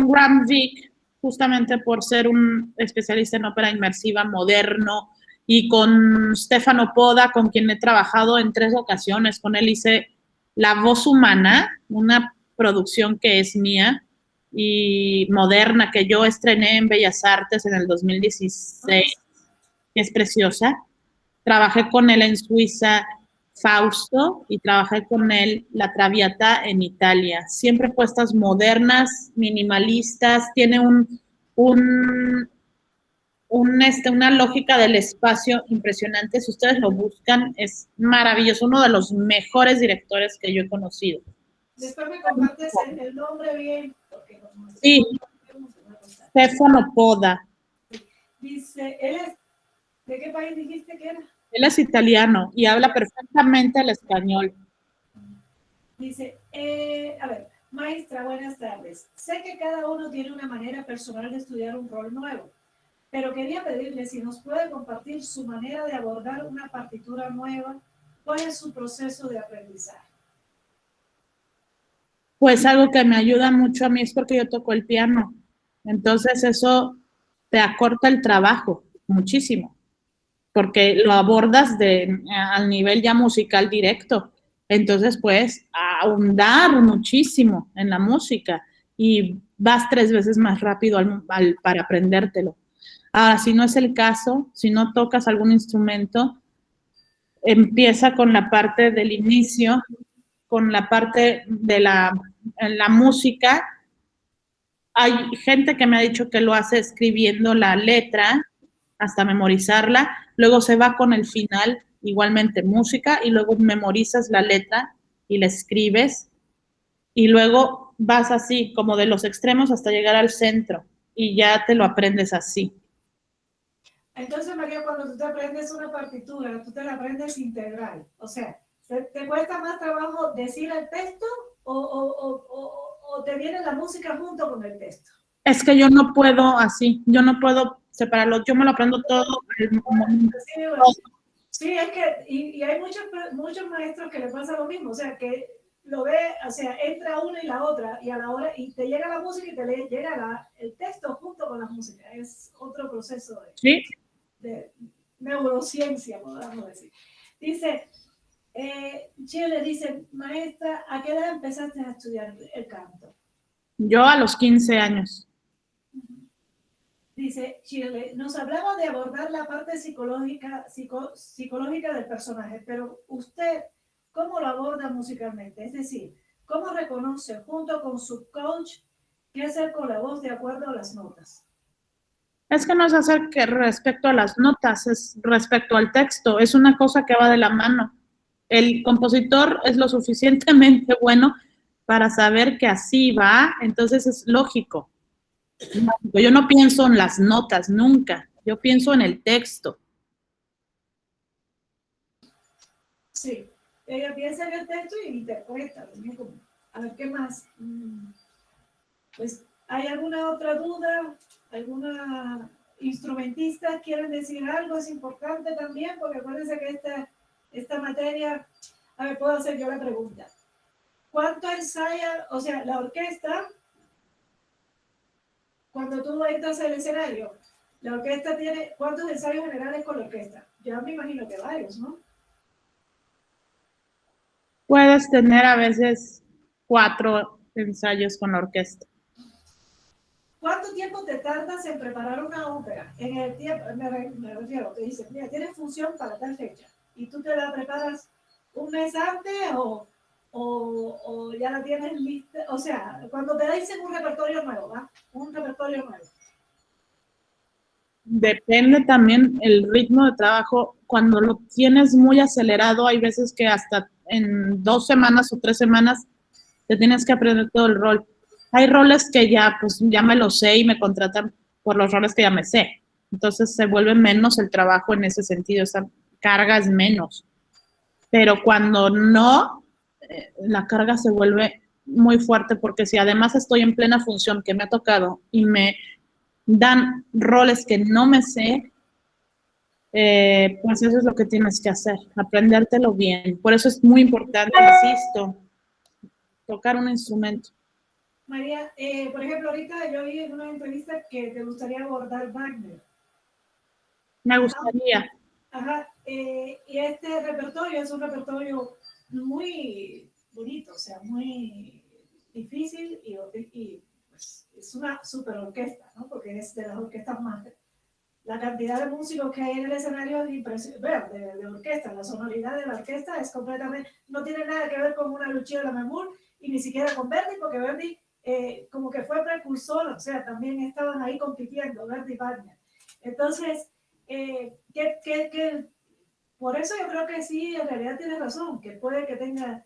Graham Vick, justamente por ser un especialista en ópera inmersiva moderno, y con Stefano Poda, con quien he trabajado en 3 ocasiones. Con él hice La Voz Humana, una producción que es mía y moderna, que yo estrené en Bellas Artes en el 2016, que es preciosa. Trabajé con él en Suiza, Fausto, y trabajé con él La Traviata en Italia. Siempre puestas modernas, minimalistas, tiene una lógica del espacio impresionante. Si ustedes lo buscan, es maravilloso, uno de los mejores directores que yo he conocido. Después me compartes el nombre bien. Porque sí, Stefano Poda. Dice, ¿él es, de qué país dijiste que era? Él es italiano y habla perfectamente el español. Dice, a ver, maestra, buenas tardes. Sé que cada uno tiene una manera personal de estudiar un rol nuevo, pero quería pedirle si nos puede compartir su manera de abordar una partitura nueva. ¿Cuál es su proceso de aprendizaje? Pues algo que me ayuda mucho a mí es porque yo toco el piano. Entonces eso te acorta el trabajo muchísimo, porque lo abordas al nivel ya musical directo. Entonces puedes ahondar muchísimo en la música y vas 3 veces más rápido para aprendértelo. Ahora, si no es el caso, si no tocas algún instrumento, empieza con la parte del inicio, con la parte de la música. Hay gente que me ha dicho que lo hace escribiendo la letra hasta memorizarla, luego se va con el final, igualmente música, y luego memorizas la letra y la escribes, y luego vas así, como de los extremos hasta llegar al centro, y ya te lo aprendes así. Entonces, María, cuando tú te aprendes una partitura, tú te la aprendes integral. O sea, ¿te cuesta más trabajo decir el texto o te viene la música junto con el texto? Es que yo no puedo así, yo no puedo separarlo, yo me lo aprendo todo. Sí, es que, y hay muchos maestros que le pasa lo mismo, o sea, que lo ve, o sea, entra una y la otra, y a la hora, y te llega la música y te llega el texto junto con la música. Es otro proceso de neurociencia, podemos decir. Dice, Chile dice, maestra, ¿a qué edad empezaste a estudiar el canto? Yo a los 15 años. Dice Chile, nos hablaba de abordar la parte psicológica del personaje, pero usted, ¿cómo lo aborda musicalmente? Es decir, ¿cómo reconoce junto con su coach qué hacer con la voz de acuerdo a las notas? Es que no es hacer que respecto a las notas, es respecto al texto, es una cosa que va de la mano. El compositor es lo suficientemente bueno para saber que así va, entonces es lógico. Yo no pienso en las notas nunca, yo pienso en el texto. Sí, ella piensa en el texto y interpreta. A ver, ¿qué más? Pues, ¿hay alguna otra duda? ¿Alguna instrumentista quieren decir algo? Es importante también, porque acuérdense que esta materia, a ver, puedo hacer yo la pregunta. ¿Cuánto ensaya, o sea, la orquesta, cuando tú entras al escenario, la orquesta tiene, ¿cuántos ensayos generales con la orquesta? Ya me imagino que varios, ¿no? Puedes tener a veces 4 ensayos con la orquesta. ¿Cuánto tiempo te tardas en preparar una ópera? En el tiempo, me refiero, te dicen, mira, tienes función para tal fecha, y tú te la preparas un mes antes o ya la tienes lista, o sea, cuando te dicen un repertorio nuevo, ¿va? Un repertorio nuevo. Depende también el ritmo de trabajo. Cuando lo tienes muy acelerado, hay veces que hasta en 2 semanas o 3 semanas te tienes que aprender todo el rol. Hay roles que pues ya me los sé y me contratan por los roles que ya me sé. Entonces se vuelve menos el trabajo en ese sentido, esa carga es menos. Pero cuando no, la carga se vuelve muy fuerte, porque si además estoy en plena función que me ha tocado y me dan roles que no me sé, pues eso es lo que tienes que hacer, aprendértelo bien. Por eso es muy importante, insisto, tocar un instrumento. María, por ejemplo, ahorita yo vi en una entrevista que te gustaría abordar Wagner. Me gustaría. Ajá, y este repertorio es un repertorio muy bonito, o sea, muy difícil y pues, es una super orquesta, ¿no? Porque es de las orquestas más. La cantidad de músicos que hay en el escenario es impresionante, de orquesta, la sonoridad de la orquesta es completamente, no tiene nada que ver con una Lucia Lammermoor y ni siquiera con Verdi, porque Verdi como que fue precursor, o sea, también estaban ahí compitiendo, Verdi y Wagner. Entonces, por eso yo creo que sí, en realidad tienes razón, que puede que tenga,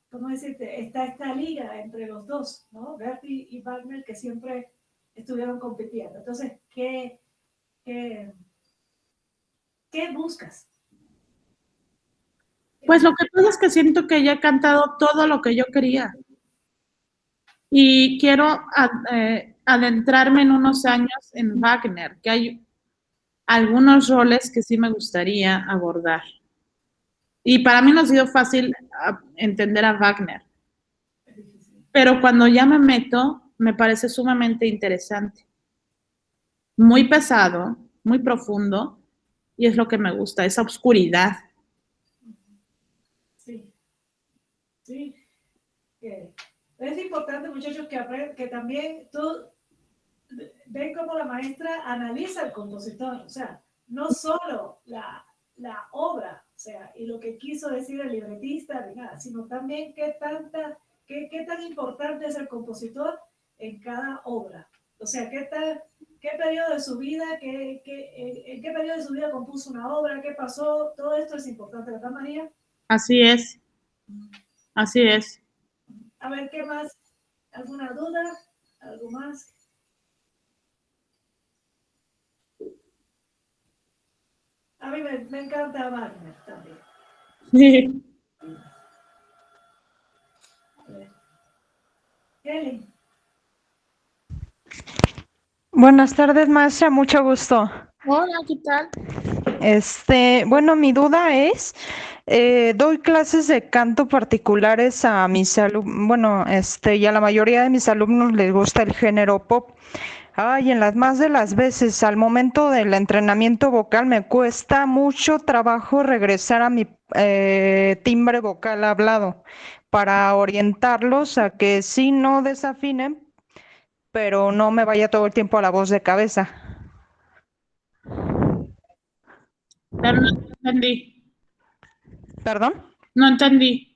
¿cómo decirte? Está esta liga entre los dos, ¿no? Verdi y Wagner, que siempre estuvieron compitiendo. Entonces, ¿qué buscas? Pues lo que pasa es que siento que ya he cantado todo lo que yo quería. Y quiero adentrarme en unos años en Wagner, que hay algunos roles que sí me gustaría abordar. Y para mí no ha sido fácil entender a Wagner, pero cuando ya me meto, me parece sumamente interesante. Muy pesado, muy profundo, y es lo que me gusta, esa oscuridad. Sí, sí. Es importante, muchachos, que también tú ven cómo la maestra analiza al compositor, o sea, no solo la obra, o sea, y lo que quiso decir el libretista, ni nada, sino también qué tan importante es el compositor en cada obra. O sea, qué periodo de su vida, en qué periodo de su vida compuso una obra, qué pasó, todo esto es importante, ¿verdad, María? Así es, así es. A ver, ¿qué más? ¿Alguna duda? ¿Algo más? A mí me encanta Wagner también. Sí. Kelly. Buenas tardes, maestra, mucho gusto. Hola, ¿qué tal? Bueno, mi duda es, doy clases de canto particulares a mis alumnos, bueno, y a la mayoría de mis alumnos les gusta el género pop. Ay, en las más de las veces, al momento del entrenamiento vocal, me cuesta mucho trabajo regresar a mi timbre vocal hablado para orientarlos a que sí no desafinen, pero no me vaya todo el tiempo a la voz de cabeza. Pero no entendí. ¿Perdón? No entendí.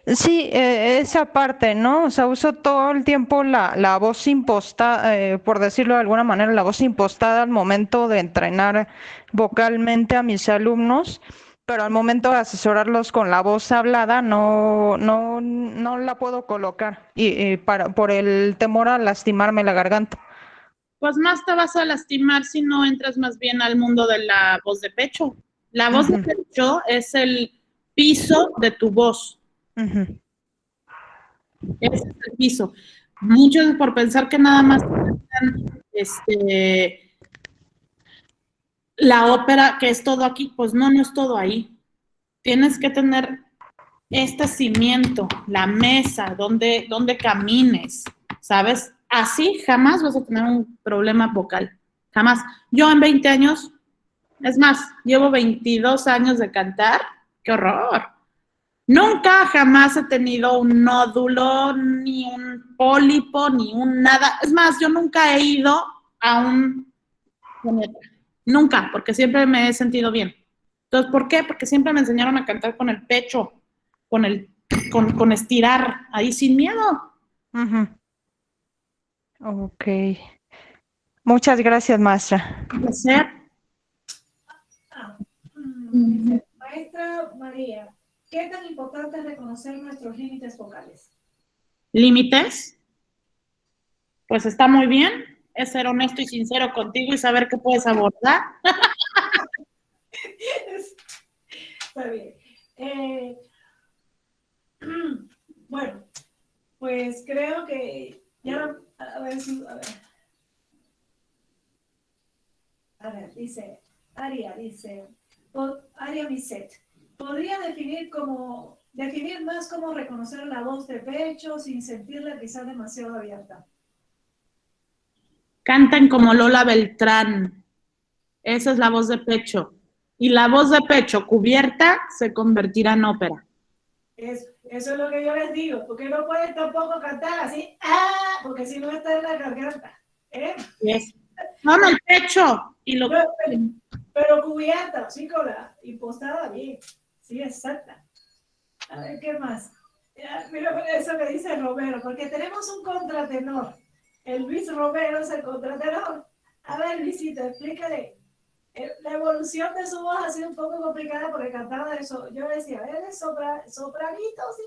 Sí, esa parte, ¿no? O sea, uso todo el tiempo la voz impostada, por decirlo de alguna manera, la voz impostada al momento de entrenar vocalmente a mis alumnos, pero al momento de asesorarlos con la voz hablada no la puedo colocar por el temor a lastimarme la garganta. Pues más te vas a lastimar si no entras más bien al mundo de la voz de pecho. La voz de Ujú, pecho es el piso de tu voz. ujú. Ese es el piso. Muchos por pensar que nada más cantan, la ópera, que es todo aquí, pues no, no es todo ahí. Tienes que tener este cimiento, la mesa, donde camines, ¿sabes? Así jamás vas a tener un problema vocal. Jamás. Yo en 20 años, es más, llevo 22 años de cantar. ¡Qué horror! Nunca jamás he tenido un nódulo, ni un pólipo, ni un nada. Es más, yo nunca he ido a un... Nunca, porque siempre me he sentido bien. Entonces, ¿por qué? Porque siempre me enseñaron a cantar con el pecho, con estirar, ahí sin miedo. Ujú. Ok. Muchas gracias, maestra. Un placer. Dice, maestra María, ¿qué tan importante es reconocer nuestros límites vocales? ¿Límites? Pues está muy bien. Es ser honesto y sincero contigo y saber qué puedes abordar. Está bien. Bueno, pues creo que ya, a ver, dice, Aria Miset, ¿podría definir más cómo reconocer la voz de pecho sin sentirla quizás demasiado abierta? Cantan como Lola Beltrán. Esa es la voz de pecho. Y la voz de pecho cubierta se convertirá en ópera. Eso es lo que yo les digo, porque no pueden tampoco cantar así, porque si no está en la garganta. Yes. No, el pecho. Y lo... pero cubierta, sí, con la impostada bien. Sí, exacta. A ver, ¿qué más? Mira eso que dice Romero, porque tenemos un contratenor. El Luis Romero es el contratenor. A ver, Luisito, explícale. La evolución de su voz ha sido un poco complicada porque cantaba de eso. Yo decía, él es sopranito, sí,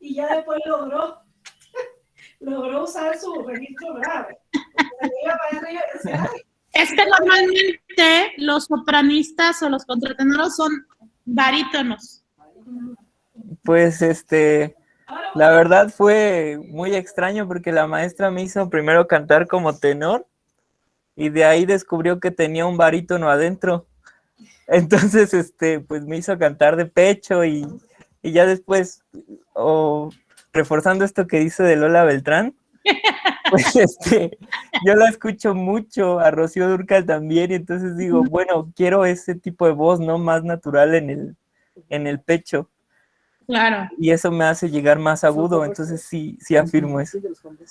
y ya después logró usar su registro grave. Es que normalmente los sopranistas o los contratenores son barítonos. Pues la verdad fue muy extraño porque la maestra me hizo primero cantar como tenor y de ahí descubrió que tenía un barítono adentro. Entonces, pues me hizo cantar de pecho y ya después, reforzando esto que dice de Lola Beltrán, pues yo la escucho mucho, a Rocío Dúrcal también, y entonces digo, bueno, quiero ese tipo de voz, ¿no? Más natural en el pecho. Claro. Y eso me hace llegar más agudo, entonces sí afirmo eso.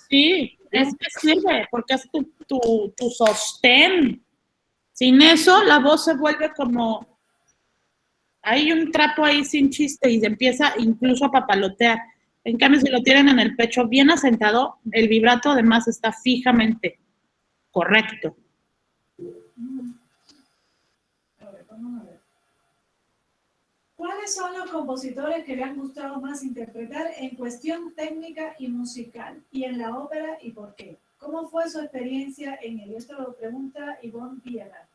Sí, es que sirve, porque es tu sostén. Sin eso, la voz se vuelve como... Hay un trapo ahí sin chiste y se empieza incluso a papalotear. En cambio, si lo tienen en el pecho bien asentado, el vibrato además está fijamente correcto. Vamos a ver. ¿Cuáles son los compositores que le han gustado más interpretar en cuestión técnica y musical y en la ópera y por qué? ¿Cómo fue su experiencia en él? Esto lo pregunta Ivonne Villar.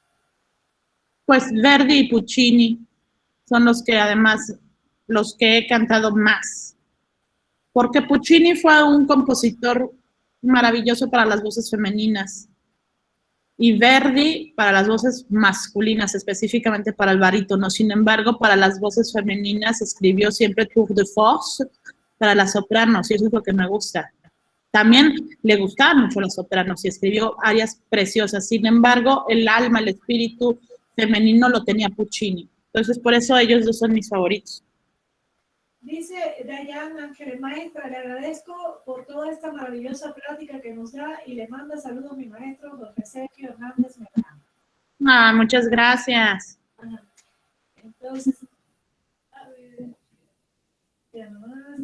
Pues Verdi y Puccini son los que además, los que he cantado más. Porque Puccini fue un compositor maravilloso para las voces femeninas y Verdi para las voces masculinas, específicamente para el barítono. Sin embargo, para las voces femeninas escribió siempre Tour de Force para las sopranos, y eso es lo que me gusta. También le gustaban mucho los sopranos y escribió arias preciosas. Sin embargo, el alma, el espíritu femenino lo tenía Puccini. Entonces, por eso ellos dos son mis favoritos. Dice Dayan Ángeles, maestra, le agradezco por toda esta maravillosa plática que nos da y le manda saludos a mi maestro, don Sergio Hernández Medrano. Muchas gracias. Ajá. Entonces, a ver, ya nomás.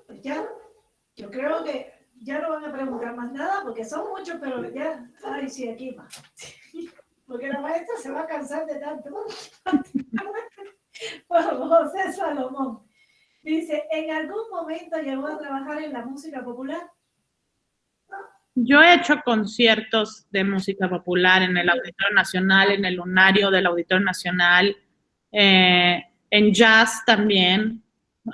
Pues ya, yo creo que ya no van a preguntar más nada porque son muchos, pero ya, ay, sí, aquí más. Porque la maestra se va a cansar de tanto. Bueno, José Salomón dice, ¿en algún momento llegó a trabajar en la música popular? Yo he hecho conciertos de música popular en el Auditorio Nacional, en el Lunario del Auditorio Nacional, en jazz también,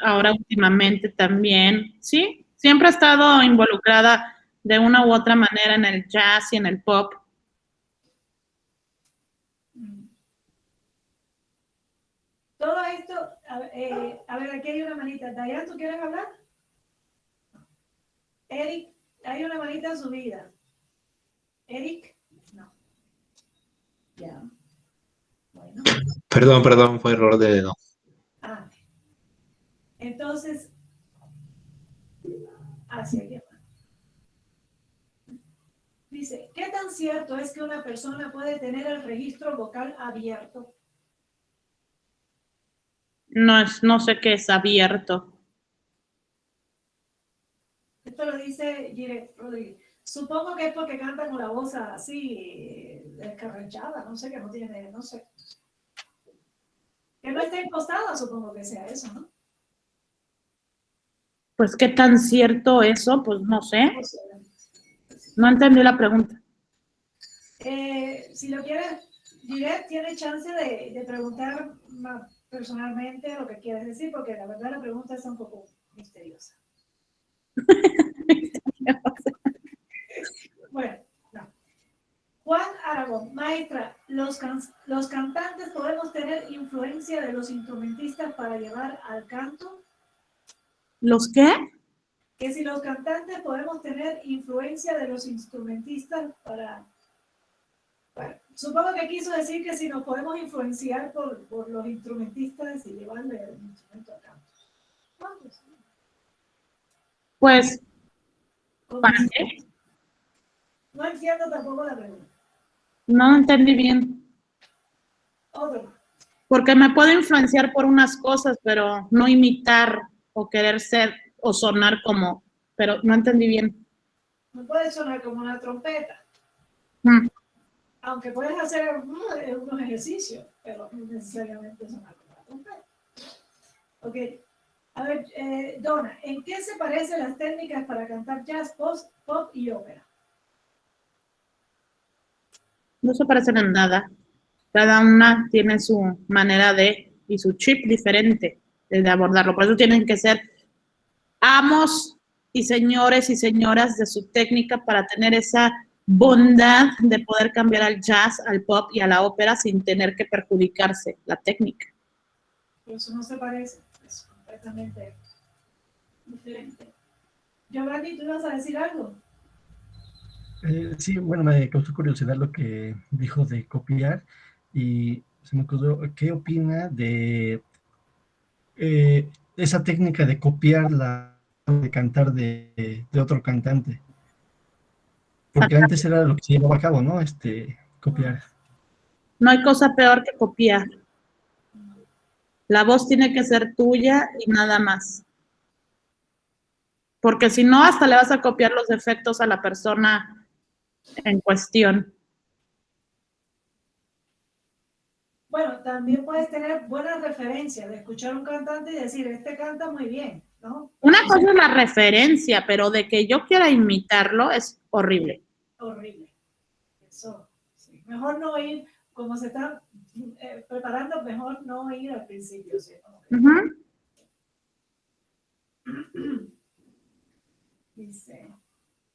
ahora últimamente también, ¿sí? Siempre he estado involucrada de una u otra manera en el jazz y en el pop. Todo esto, a ver, aquí hay una manita. Dayan, ¿tú quieres hablar? Eric, hay una manita subida. Eric, no. Ya. Bueno. Perdón, fue error de dedo. Entonces, hacia aquí. Dice, ¿qué tan cierto es que una persona puede tener el registro vocal abierto? No sé qué es abierto. Esto lo dice Giret Rodríguez. Supongo que es porque canta con la voz así descarranchada, no sé, que no tiene, no sé. Que no está impostada, supongo que sea eso, ¿no? Pues qué tan cierto eso, pues no sé. No entendí la pregunta. Si lo quieres, Giret tiene chance de preguntar más personalmente lo que quieres decir, porque la verdad la pregunta está un poco misteriosa. Juan Aragón, maestra, los cantantes podemos tener influencia de los instrumentistas para llevar al canto. ¿Los qué? Que si los cantantes podemos tener influencia de los instrumentistas para... Bueno, supongo que quiso decir que si nos podemos influenciar por los instrumentistas y llevarle el instrumento al canto. ¿Cuántos? Pues, ¿para qué? No entiendo tampoco la pregunta. No entendí bien. Otro. Porque me puedo influenciar por unas cosas, pero no imitar o querer ser o sonar como, pero no entendí bien. No puede sonar como una trompeta. Aunque puedes hacer unos ejercicios, pero no necesariamente sonar como una trompeta. Ok. A ver, Donna, ¿en qué se parecen las técnicas para cantar jazz, pop y ópera? No se parecen en nada. Cada una tiene su manera y su chip diferente de abordarlo. Por eso tienen que ser amos y señores y señoras de su técnica para tener esa bondad de poder cambiar al jazz, al pop y a la ópera sin tener que perjudicarse la técnica. Pero eso no se parece, es completamente diferente. Giovanni, ¿tú ibas a decir algo? Sí, bueno, me causó curiosidad lo que dijo de copiar y se me ocurrió, ¿qué opina de esa técnica de copiar de cantar de otro cantante? Porque antes era lo que se llevaba a cabo, ¿no? Copiar. No hay cosa peor que copiar. La voz tiene que ser tuya y nada más. Porque si no, hasta le vas a copiar los defectos a la persona en cuestión. Bueno, también puedes tener buenas referencias de escuchar un cantante y decir, este canta muy bien, ¿no? Una cosa es la referencia, pero de que yo quiera imitarlo es horrible. Horrible. Eso, sí. Mejor no ir, como se está preparando, mejor no ir al principio, ¿sí? Dice,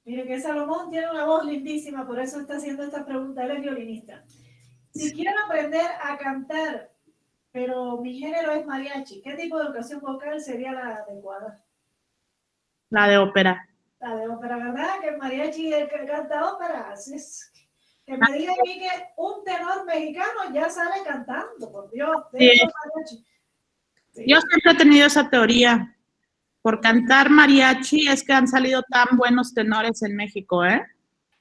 mire que Salomón tiene una voz lindísima, por eso está haciendo esta pregunta, él es violinista. Si quiero aprender a cantar, pero mi género es mariachi, ¿qué tipo de educación vocal sería la adecuada? La de ópera. La de ópera, ¿verdad? Que el mariachi es el que canta ópera. Que me diga a mí que un tenor mexicano ya sale cantando, por Dios. Sí. Yo siempre he tenido esa teoría. Por cantar mariachi es que han salido tan buenos tenores en México, ¿eh?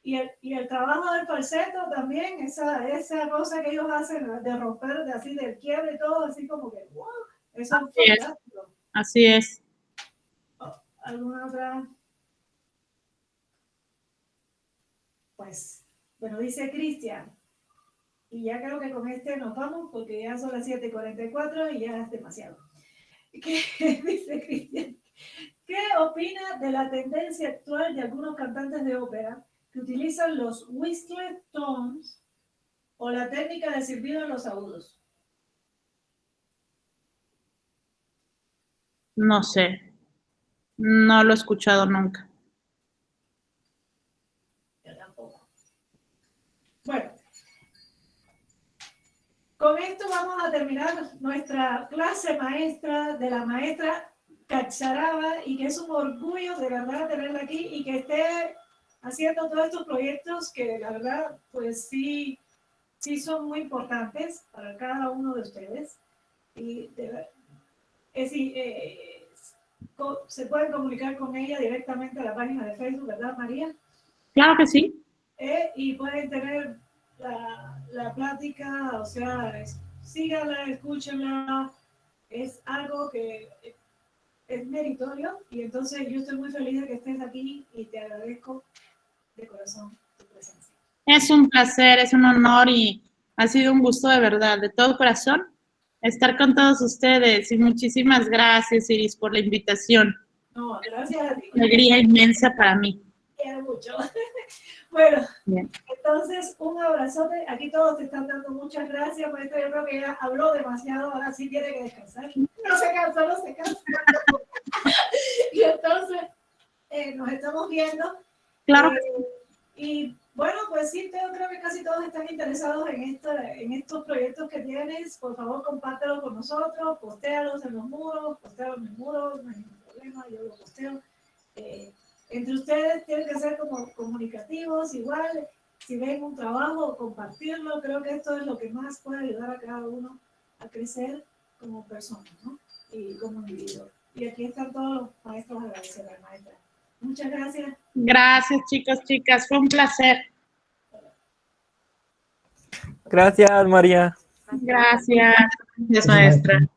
Y el trabajo del falseto también, esa cosa que ellos hacen de romper, así del quiebre y todo, así como que, wow, eso es fantástico. Así es. ¿Alguna otra? Pues, bueno, dice Cristian, y ya creo que con este nos vamos porque ya son las 7:44 y ya es demasiado. ¿Qué dice Cristian? ¿Qué opina de la tendencia actual de algunos cantantes de ópera que utilizan los whistle tones o la técnica de silbido en los agudos? No sé. No lo he escuchado nunca. Yo tampoco. Bueno, con esto vamos a terminar nuestra clase maestra de la maestra Cacharaba y que es un orgullo de verdad tenerla aquí y que esté haciendo todos estos proyectos que la verdad pues sí son muy importantes para cada uno de ustedes y se pueden comunicar con ella directamente a la página de Facebook, ¿verdad, María? Claro que sí. Y pueden tener la plática, o sea, síganla, escúchenla, es algo que es meritorio y entonces yo estoy muy feliz de que estés aquí y te agradezco de corazón tu presencia. Es un placer, es un honor y ha sido un gusto de verdad, de todo corazón, estar con todos ustedes y muchísimas gracias, Iris, por la invitación. No, gracias a ti. Alegría inmensa para mí. Quiero mucho. Bueno, bien. Entonces un abrazote. Aquí todos te están dando muchas gracias, maestra. Yo creo que ya habló demasiado, ahora sí tiene que descansar. No se cansa. Y entonces nos estamos viendo. Claro. Y Bueno, pues sí, creo que casi todos están interesados en estos proyectos que tienes. Por favor, compártelos con nosotros, postéalos en los muros, postéalos en mis muros, no hay ningún problema, yo lo posteo. Entre ustedes tienen que ser como comunicativos, igual, si ven un trabajo, compartirlo. Creo que esto es lo que más puede ayudar a cada uno a crecer como persona, ¿no? Y como individuo. Y aquí están todos los maestros a agradecer a la maestra. Muchas gracias. Gracias, chicos, chicas. Fue un placer. Gracias, María. Gracias. Gracias, maestra.